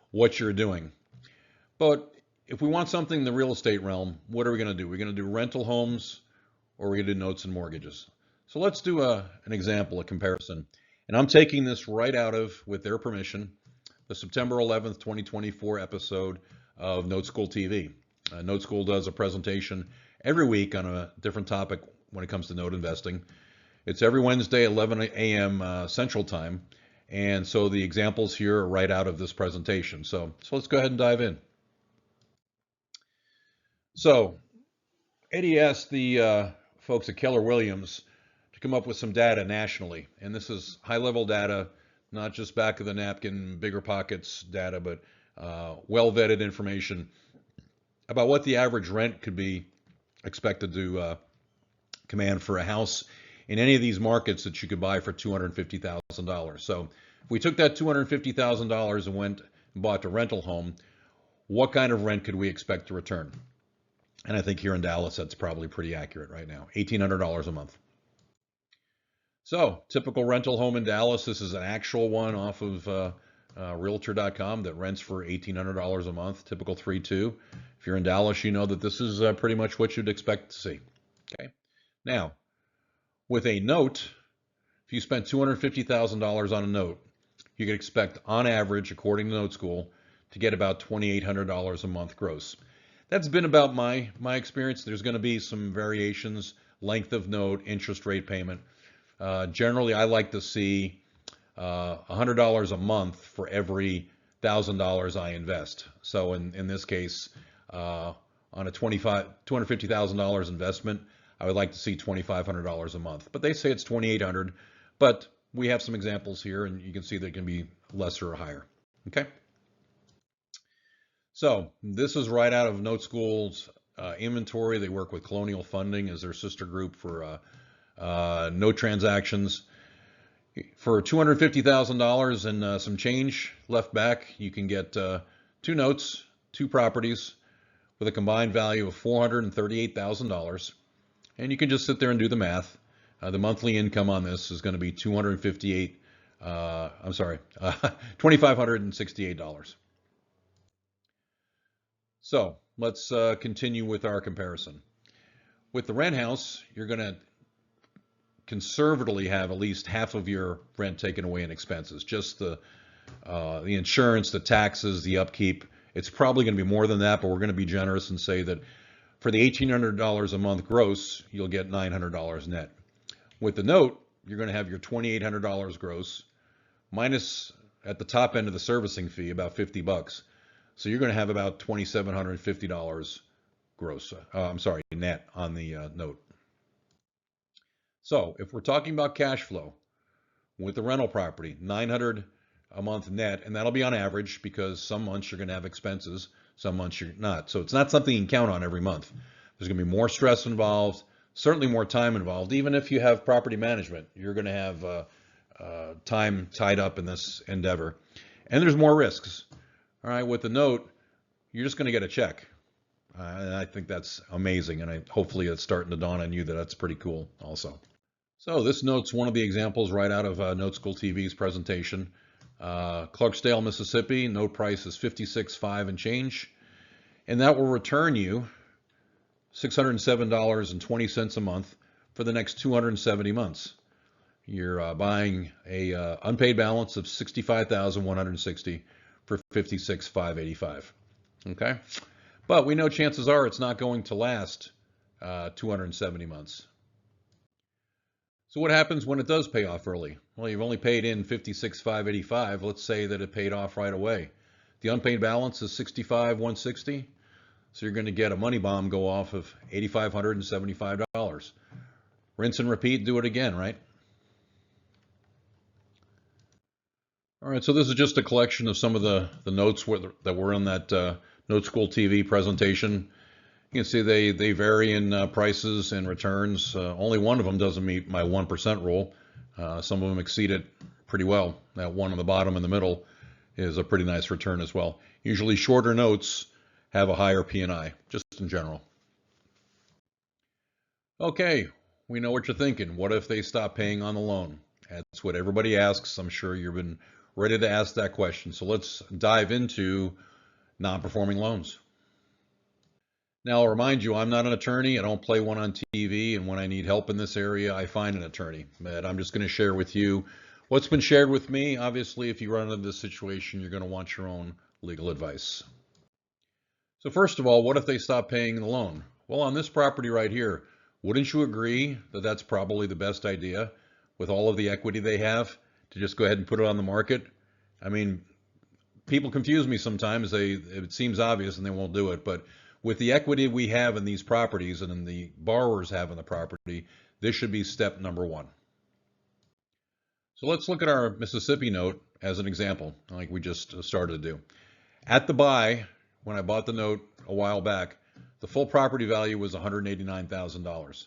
what you're doing. But if we want something in the real estate realm, what are we going to do? We're going to do rental homes or we're going to do notes and mortgages. So let's do an example, a comparison. And I'm taking this right out of, with their permission, the September 11th, 2024 episode of Note School TV. Note School does a presentation every week on a different topic when it comes to note investing. It's every Wednesday, 11 a.m. Central Time. And so the examples here are right out of this presentation. So let's go ahead and dive in. So Eddie asked the folks at Keller Williams to come up with some data nationally. And this is high-level data, not just back of the napkin, bigger pockets data, but well-vetted information about what the average rent could be expected to command for a house in any of these markets that you could buy for $250,000. So if we took that $250,000 and went and bought a rental home, what kind of rent could we expect to return? And I think here in Dallas, that's probably pretty accurate right now, $1,800 a month. So typical rental home in Dallas, this is an actual one off of Realtor.com that rents for $1,800 a month, typical 3.2. If you're in Dallas, you know that this is pretty much what you'd expect to see. Okay. Now, with a note, if you spent $250,000 on a note, you could expect on average, according to Note School, to get about $2,800 a month gross. That's been about my experience. There's going to be some variations, length of note, interest rate payment. Generally, I like to see $100 a month for every $1,000 I invest. So in this case, on a $250,000 investment, I would like to see $2,500 a month. But they say it's $2,800. But we have some examples here, and you can see that it can be lesser or higher. Okay. So this is right out of Note School's inventory. They work with Colonial Funding as their sister group for note transactions. For $250,000 and some change left back, you can get 2 notes, 2 properties with a combined value of $438,000. And you can just sit there and do the math. The monthly income on this is going to be $2,568. So let's continue with our comparison. With the rent house, you're going to conservatively have at least half of your rent taken away in expenses. Just the insurance, the taxes, the upkeep. It's probably going to be more than that, but we're going to be generous and say that for the $1,800 a month gross, you'll get $900 net. With the note, you're going to have your $2,800 gross minus at the top end of the servicing fee about $50. So you're going to have about $2,750 gross. Net on the note. So if we're talking about cash flow with the rental property, $900 a month net, and that'll be on average because some months you're going to have expenses, some months you're not. So it's not something you can count on every month. There's going to be more stress involved, certainly more time involved. Even if you have property management, you're going to have time tied up in this endeavor. And there's more risks. All right, with the note, you're just going to get a check. And I think that's amazing. And hopefully it's starting to dawn on you that that's pretty cool also. So this note's one of the examples right out of Note School TV's presentation. Clarksdale, Mississippi, note price is $56.5 and change. And that will return you $607.20 a month for the next 270 months. You're buying a unpaid balance of $65,160 for $56,585. Okay? But we know chances are it's not going to last 270 months. So what happens when it does pay off early? Well, you've only paid in $56,585. Let's say that it paid off right away. The unpaid balance is $65,160. So you're going to get a money bomb go off of $8,575. Rinse and repeat, do it again, right? All right, so this is just a collection of some of the notes that were in that Note School TV presentation. You can see they vary in prices and returns. Only one of them doesn't meet my 1% rule. Some of them exceed it pretty well. That one on the bottom in the middle is a pretty nice return as well. Usually shorter notes have a higher P&I, just in general. Okay, we know what you're thinking. What if they stop paying on the loan? That's what everybody asks. I'm sure you've been ready to ask that question. So let's dive into non-performing loans. Now, I'll remind you, I'm not an attorney. I don't play one on TV. And when I need help in this area, I find an attorney. But I'm just going to share with you what's been shared with me. Obviously, if you run into this situation, you're going to want your own legal advice. So first of all, what if they stop paying the loan? Well, on this property right here, wouldn't you agree that that's probably the best idea with all of the equity they have to just go ahead and put it on the market? I mean, people confuse me sometimes. It seems obvious and they won't do it. But with the equity we have in these properties and the borrowers have in the property, this should be step number one. So let's look at our Mississippi note as an example, like we just started to do. At the buy, when I bought the note a while back, The full property value was $189,000.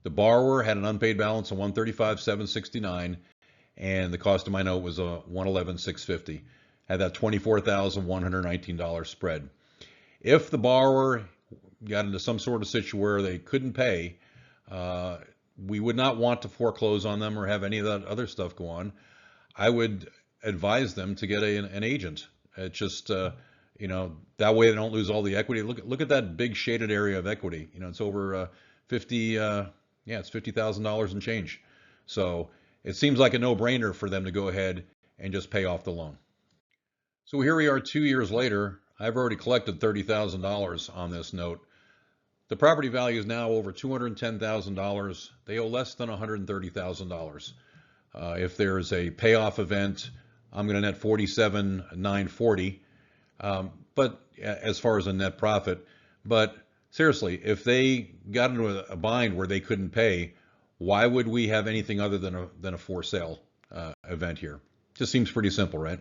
The borrower had an unpaid balance of $135,769, and the cost of my note was $111,650. Had that $24,119 spread. If the borrower got into some sort of situation where they couldn't pay, we would not want to foreclose on them or have any of that other stuff go on. I would advise them to get an agent. It's just, that way they don't lose all the equity. Look at that big shaded area of equity. It's over 50, it's $50,000 and change. So it seems like a no-brainer for them to go ahead and just pay off the loan. So here we are 2 years later. I've already collected $30,000 on this note. The property value is now over $210,000. They owe less than $130,000. If there's a payoff event, I'm going to net $47,940. But as far as a net profit, but seriously, if they got into a bind where they couldn't pay, why would we have anything other than a for sale event here? Just seems pretty simple, right?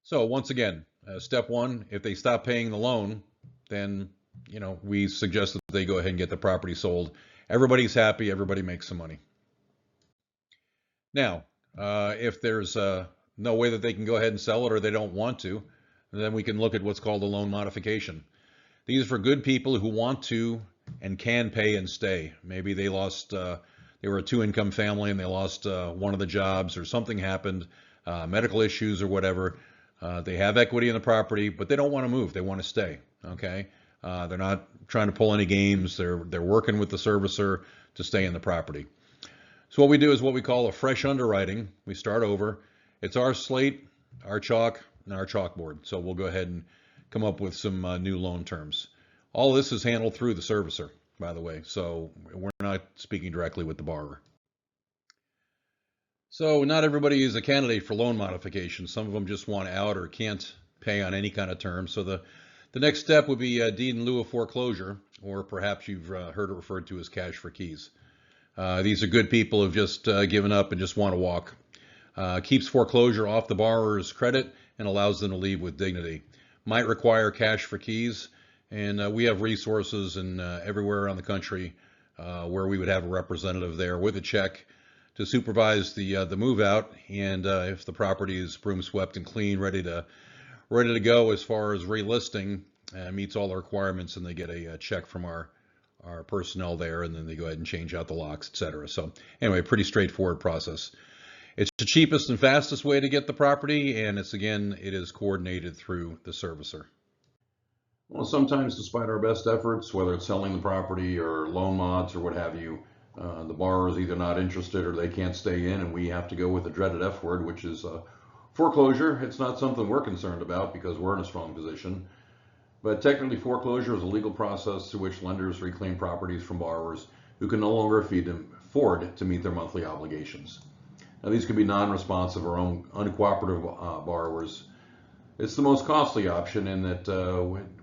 So once again, step one, if they stop paying the loan, then we suggest that they go ahead and get the property sold. Everybody's happy, everybody makes some money. Now, if there's no way that they can go ahead and sell it or they don't want to, then we can look at what's called a loan modification. These are for good people who want to and can pay and stay. Maybe they lost, they were a two-income family and they lost one of the jobs or something happened, medical issues or whatever. They have equity in the property, but they don't want to move. They want to stay. Okay, they're not trying to pull any games. They're working with the servicer to stay in the property. So what we do is what we call a fresh underwriting. We start over. It's our slate, our chalk, and our chalkboard. So we'll go ahead and come up with some new loan terms. All this is handled through the servicer, by the way. So we're not speaking directly with the borrower. So not everybody is a candidate for loan modification. Some of them just want out or can't pay on any kind of term. So the next step would be deed in lieu of foreclosure, or perhaps you've heard it referred to as cash for keys. These are good people who've just given up and just want to walk. Keeps foreclosure off the borrower's credit and allows them to leave with dignity. Might require cash for keys, and we have resources in everywhere around the country where we would have a representative there with a check to supervise the move out, and if the property is broom swept and clean, ready to go as far as relisting, meets all the requirements, and they get a check from our personnel there, and then they go ahead and change out the locks, etc. So anyway, pretty straightforward process. It's the cheapest and fastest way to get the property, and it is coordinated through the servicer. Well, sometimes despite our best efforts, whether it's selling the property or loan mods or what have you, the borrower is either not interested or they can't stay in, and we have to go with the dreaded F word, which is foreclosure. It's not something we're concerned about because we're in a strong position. But technically, foreclosure is a legal process through which lenders reclaim properties from borrowers who can no longer afford to meet their monthly obligations. Now, these could be non-responsive or uncooperative borrowers. It's the most costly option in that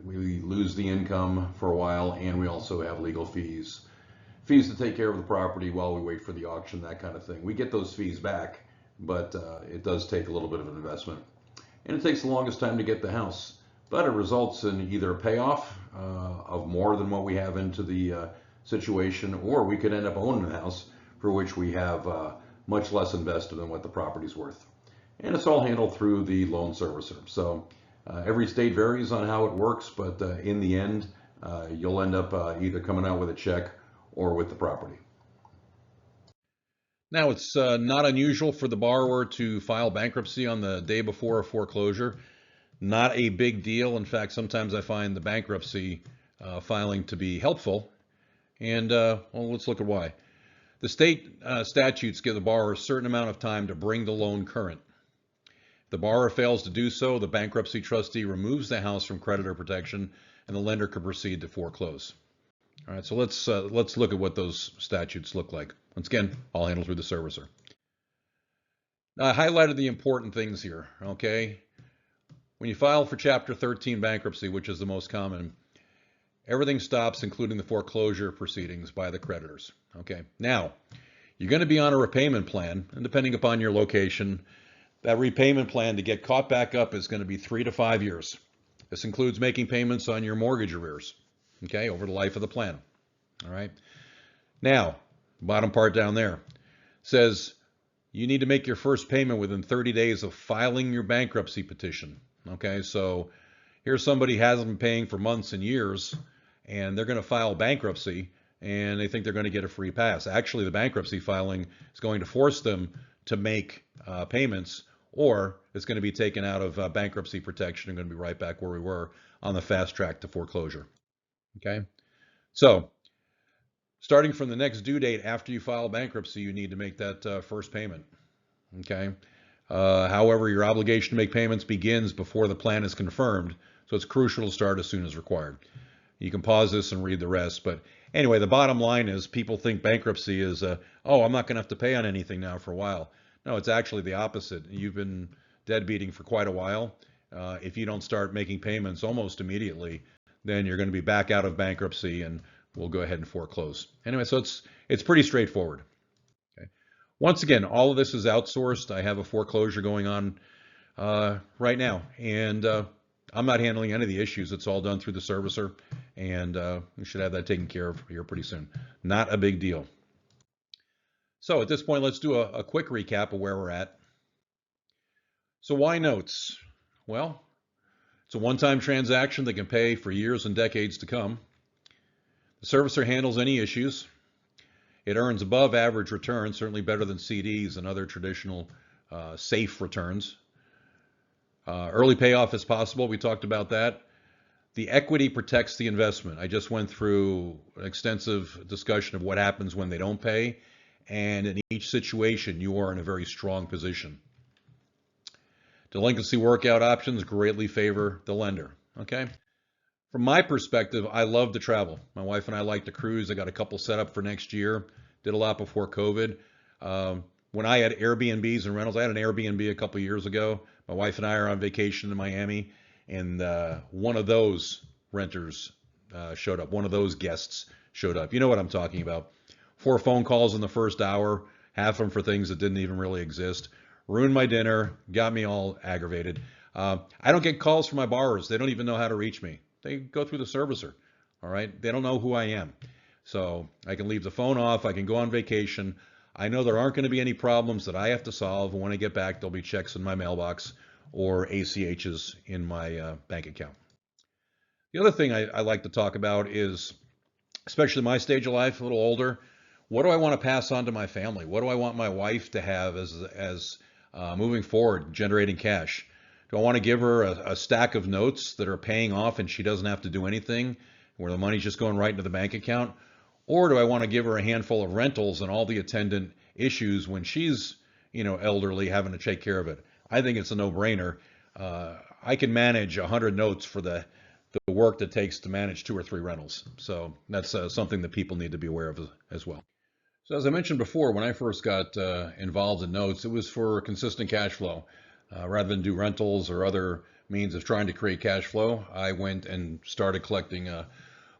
we lose the income for a while, and we also have legal fees to take care of the property while we wait for the auction, that kind of thing. We get those fees back, but it does take a little bit of an investment. And it takes the longest time to get the house, but it results in either a payoff of more than what we have into the situation, or we could end up owning the house for which we have much less invested than what the property's worth. And it's all handled through the loan servicer. So every state varies on how it works, but in the end, you'll end up either coming out with a check or with the property. Now, it's not unusual for the borrower to file bankruptcy on the day before a foreclosure. Not a big deal. In fact, sometimes I find the bankruptcy filing to be helpful. And well, let's look at why. The state statutes give the borrower a certain amount of time to bring the loan current. If the borrower fails to do so, the bankruptcy trustee removes the house from creditor protection, and the lender can proceed to foreclose. All right, so let's look at what those statutes look like. Once again, all handled through the servicer. Now, I highlighted the important things here, okay? When you file for Chapter 13 bankruptcy, which is the most common, everything stops, including the foreclosure proceedings by the creditors, okay? Now, you're going to be on a repayment plan, and depending upon your location, that repayment plan to get caught back up is going to be 3 to 5 years. This includes making payments on your mortgage arrears, okay, over the life of the plan. All right. Now, bottom part down there says you need to make your first payment within 30 days of filing your bankruptcy petition. Okay, so here's somebody hasn't been paying for months and years, and they're going to file bankruptcy, and they think they're going to get a free pass. Actually, the bankruptcy filing is going to force them to make payments, or it's going to be taken out of bankruptcy protection and going to be right back where we were on the fast track to foreclosure. Okay, so starting from the next due date after you file bankruptcy, you need to make that first payment. Okay. However, your obligation to make payments begins before the plan is confirmed, so it's crucial to start as soon as required. You can pause this and read the rest, but anyway, the bottom line is people think bankruptcy is, oh, I'm not going to have to pay on anything now for a while. No, it's actually the opposite. You've been deadbeating for quite a while. If you don't start making payments almost immediately, then you're going to be back out of bankruptcy and we'll go ahead and foreclose. Anyway, so it's pretty straightforward. Okay. Once again, all of this is outsourced. I have a foreclosure going on right now, and I'm not handling any of the issues. It's all done through the servicer, and we should have that taken care of here pretty soon. Not a big deal. So at this point, let's do a quick recap of where we're at. So why notes? Well, it's a one-time transaction that can pay for years and decades to come. The servicer handles any issues. It earns above average returns, certainly better than CDs and other traditional safe returns. Early payoff is possible. We talked about that. The equity protects the investment. I just went through an extensive discussion of what happens when they don't pay. And in each situation, you are in a very strong position. Delinquency workout options greatly favor the lender. Okay. From my perspective, I love to travel. My wife and I like to cruise. I got a couple set up for next year. Did a lot before COVID. When I had Airbnbs and rentals, I had an Airbnb a couple years ago. My wife and I are on vacation in Miami, and one of those renters showed up. One of those guests showed up. You know what I'm talking about. 4 phone calls in the first hour, half of them for things that didn't even really exist. Ruined my dinner, got me all aggravated. I don't get calls from my borrowers. They don't even know how to reach me. They go through the servicer. All right. They don't know who I am. So I can leave the phone off. I can go on vacation. I know there aren't going to be any problems that I have to solve. When I get back, there'll be checks in my mailbox or ACHs in my bank account. The other thing I like to talk about is, especially my stage of life, a little older, what do I want to pass on to my family? What do I want my wife to have as moving forward, generating cash? Do I want to give her a stack of notes that are paying off and she doesn't have to do anything, where the money's just going right into the bank account? Or do I want to give her a handful of rentals and all the attendant issues when she's, elderly, having to take care of it? I think it's a no-brainer. I can manage 100 notes for the work that takes to manage 2 or 3 rentals. So that's something that people need to be aware of as well. So as I mentioned before, when I first got involved in notes, it was for consistent cash flow. Rather than do rentals or other means of trying to create cash flow, I went and started collecting a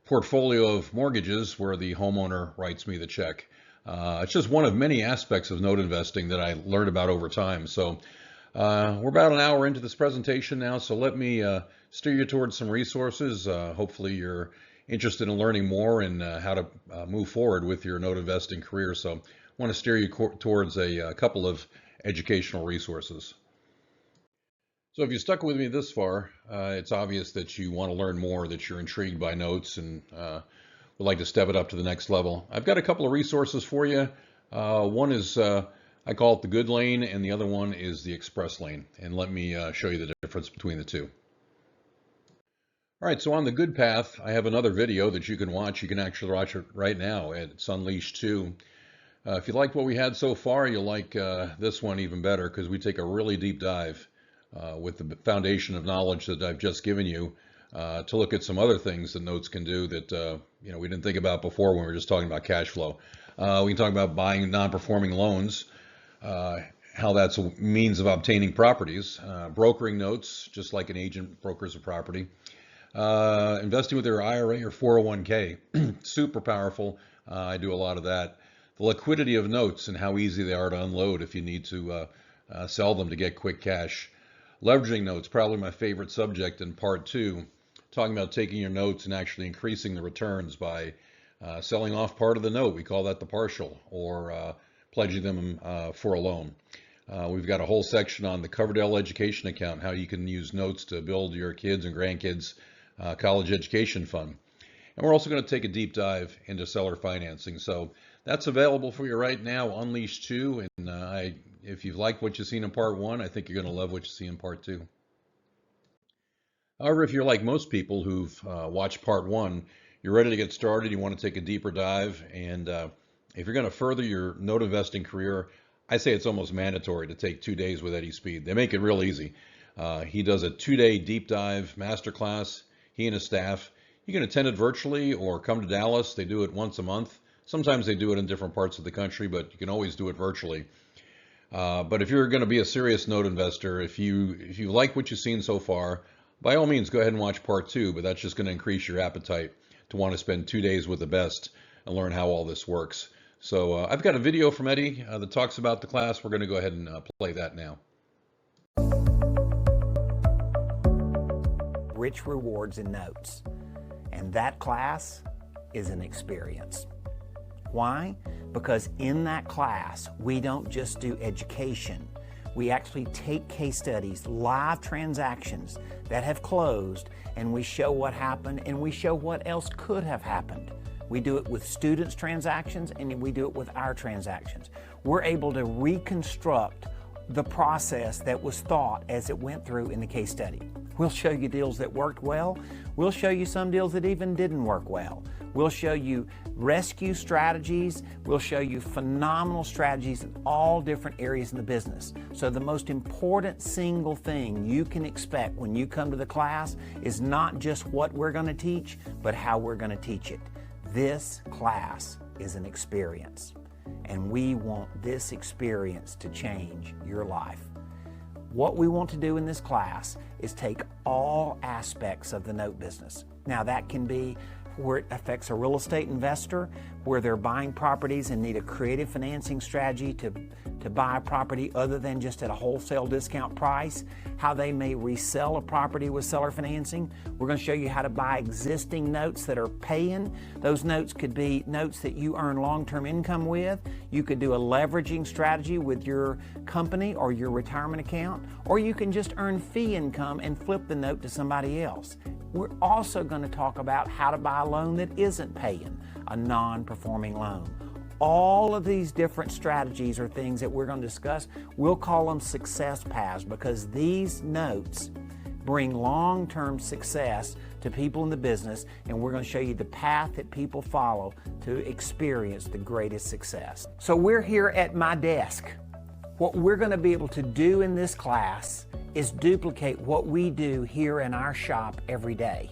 portfolio of mortgages where the homeowner writes me the check. It's just one of many aspects of note investing that I learned about over time. So we're about an hour into this presentation now, so let me steer you towards some resources. Hopefully you're interested in learning more and how to move forward with your note investing career. So I want to steer you towards a couple of educational resources. So if you stuck with me this far, it's obvious that you want to learn more, that you're intrigued by notes and would like to step it up to the next level. I've got a couple of resources for you. One is, I call it the good lane, and the other one is the express lane. And let me show you the difference between the two. All right, so on the good path, I have another video that you can watch. You can actually watch it right now. It's Unleashed 2. If you like what we had so far, you'll like this one even better, because we take a really deep dive with the foundation of knowledge that I've just given you to look at some other things that notes can do that we didn't think about before when we were just talking about cash flow. We can talk about buying non-performing loans, how that's a means of obtaining properties, brokering notes, just like an agent brokers a property, investing with their IRA or 401k, super powerful. I do a lot of that. The liquidity of notes and how easy they are to unload if you need to sell them to get quick cash. Leveraging notes, probably my favorite subject in part 2, talking about taking your notes and actually increasing the returns by selling off part of the note. We call that the partial, or pledging them for a loan. We've got a whole section on the Coverdell Education Account, how you can use notes to build your kids and grandkids' college education fund. And we're also going to take a deep dive into seller financing. So that's available for you right now, Unleash 2. And if you've liked what you've seen in part 1, I think you're going to love what you see in part 2. However, if you're like most people who've watched part 1, you're ready to get started, you want to take a deeper dive, and if you're going to further your note investing career, I say it's almost mandatory to take 2 days with Eddie Speed. They make it real easy. He does a 2-day deep dive masterclass, he and his staff. You can attend it virtually or come to Dallas. They do it once a month. Sometimes they do it in different parts of the country, but you can always do it virtually. But if you're going to be a serious note investor, if you like what you've seen so far, by all means, go ahead and watch part 2, but that's just going to increase your appetite to want to spend 2 days with the best and learn how all this works. So I've got a video from Eddie that talks about the class. We're going to go ahead and play that now. Rich rewards in notes. And that class is an experience. Why? Because in that class, we don't just do education. We actually take case studies, live transactions that have closed, and we show what happened and we show what else could have happened. We do it with students' transactions and we do it with our transactions. We're able to reconstruct the process that was thought as it went through in the case study. We'll show you deals that worked well. We'll show you some deals that even didn't work well. We'll show you rescue strategies. We'll show you phenomenal strategies in all different areas in the business. So the most important single thing you can expect when you come to the class is not just what we're going to teach, but how we're going to teach it. This class is an experience, and we want this experience to change your life. What we want to do in this class is take all aspects of the note business. Now that can be where it affects a real estate investor, where they're buying properties and need a creative financing strategy to buy a property other than just at a wholesale discount price, how they may resell a property with seller financing. We're going to show you how to buy existing notes that are paying. Those notes could be notes that you earn long-term income with. You could do a leveraging strategy with your company or your retirement account, or you can just earn fee income and flip the note to somebody else. We're also going to talk about how to buy a loan that isn't paying, a non-performing loan. All of these different strategies are things that we're going to discuss. We'll call them success paths because these notes bring long-term success to people in the business, and we're going to show you the path that people follow to experience the greatest success. So we're here at my desk. What we're going to be able to do in this class is duplicate what we do here in our shop every day.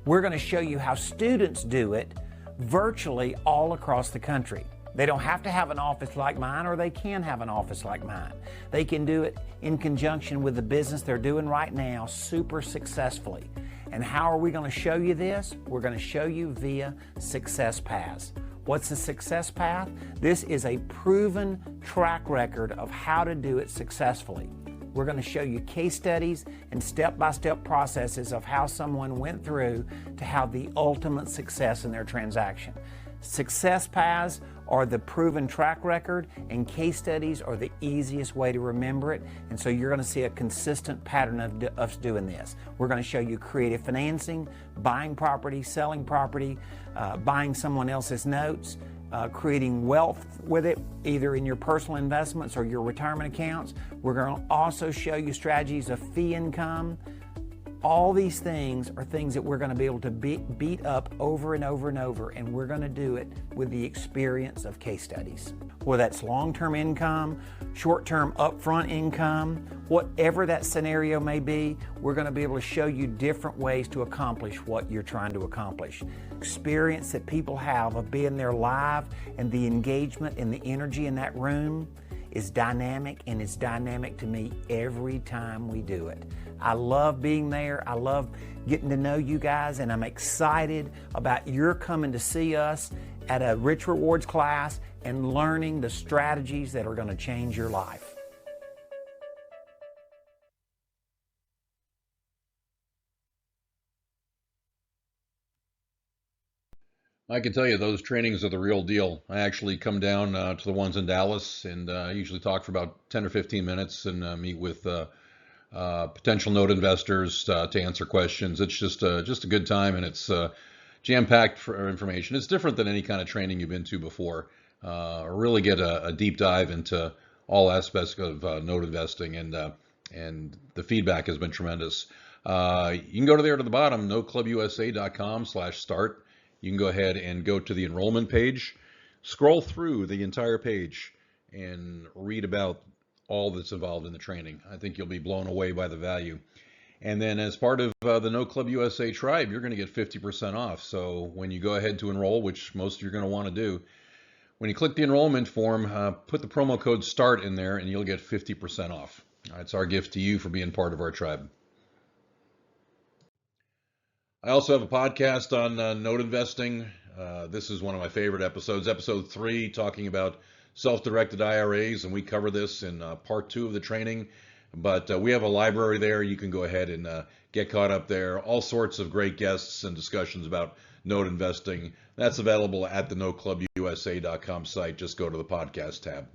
We're going to show you how students do it virtually all across the country. They don't have to have an office like mine, or they can have an office like mine. They can do it in conjunction with the business they're doing right now super successfully. And how are we going to show you this? We're going to show you via success paths. What's a success path? This is a proven track record of how to do it successfully. We're going to show you case studies and step-by-step processes of how someone went through to have the ultimate success in their transaction. Success paths are the proven track record, and case studies are the easiest way to remember it. And so you're going to see a consistent pattern of us doing this. We're going to show you creative financing, buying property, selling property, buying someone else's notes, creating wealth with it, either in your personal investments or your retirement accounts. We're going to also show you strategies of fee income. All these things are things that we're going to be able to beat up over and over and over, and we're going to do it with the experience of case studies. Whether that's long-term income, short-term upfront income, whatever that scenario may be, we're going to be able to show you different ways to accomplish what you're trying to accomplish. Experience that people have of being there live, and the engagement and the energy in that room is dynamic, and it's dynamic to me every time we do it. I love being there. I love getting to know you guys, and I'm excited about your coming to see us at a Rich Rewards class and learning the strategies that are going to change your life. I can tell you those trainings are the real deal. I actually come down to the ones in Dallas and I usually talk for about 10 or 15 minutes and meet with potential note investors to answer questions. It's just a good time, and it's jam-packed for information. It's different than any kind of training you've been to before. Really get a deep dive into all aspects of note investing, and the feedback has been tremendous. You can go to there to the bottom, noteclubusa.com/start. You can go ahead and go to the enrollment page, scroll through the entire page, and read about all that's involved in the training. I think you'll be blown away by the value. And then as part of the No Club USA tribe, you're going to get 50% off. So when you go ahead to enroll, which most of you are going to want to do, when you click the enrollment form, put the promo code START in there and you'll get 50% off. It's our gift to you for being part of our tribe. I also have a podcast on note investing. This is one of my favorite episodes, episode 3, talking about self-directed IRAs, and we cover this in part 2 of the training. But we have a library there. You can go ahead and get caught up there. All sorts of great guests and discussions about note investing. That's available at the noteclubusa.com site. Just go to the podcast tab.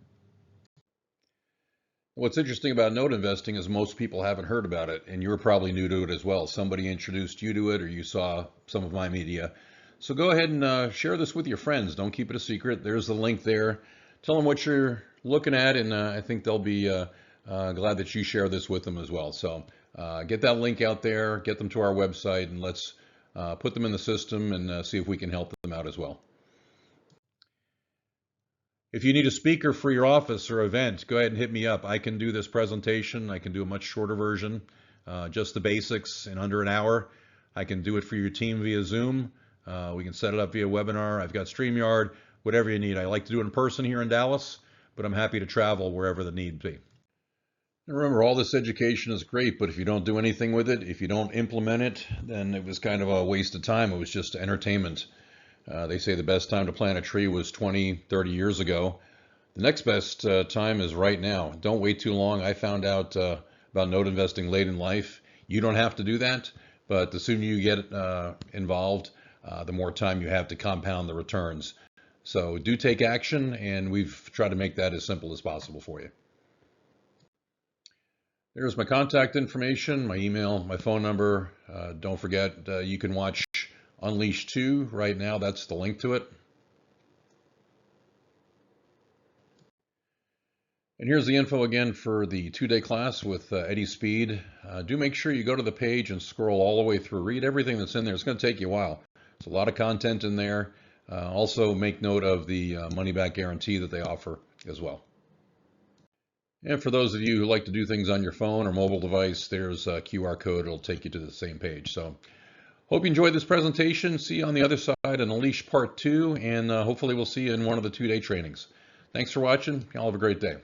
What's interesting about note investing is most people haven't heard about it, and you're probably new to it as well. Somebody introduced you to it, or you saw some of my media. So go ahead and share this with your friends. Don't keep it a secret. There's the link there. Tell them what you're looking at, and I think they'll be glad that you share this with them as well. So get that link out there, get them to our website, and let's put them in the system and see if we can help them out as well. If you need a speaker for your office or event, go ahead and hit me up. I can do this presentation. I can do a much shorter version, just the basics in under an hour. I can do it for your team via Zoom. We can set it up via webinar. I've got StreamYard, whatever you need. I like to do it in person here in Dallas, but I'm happy to travel wherever the need be. And remember, all this education is great, but if you don't do anything with it, if you don't implement it, then it was kind of a waste of time. It was just entertainment. They say the best time to plant a tree was 20, 30 years ago. The next best time is right now. Don't wait too long. I found out about note investing late in life. You don't have to do that, but the sooner you get involved, the more time you have to compound the returns. So do take action, and we've tried to make that as simple as possible for you. There's my contact information, my email, my phone number. Don't forget, you can watch Unleash 2 right now. That's the link to it. And here's the info again for the 2-day class with Eddie Speed. Do make sure you go to the page and scroll all the way through. Read everything that's in there. It's going to take you a while. There's a lot of content in there. Also make note of the money-back guarantee that they offer as well. And for those of you who like to do things on your phone or mobile device, there's a QR code. It'll take you to the same page. So hope you enjoyed this presentation. See you on the other side in Unleash Part 2, and hopefully we'll see you in one of the 2-day trainings. Thanks for watching. Y'all have a great day.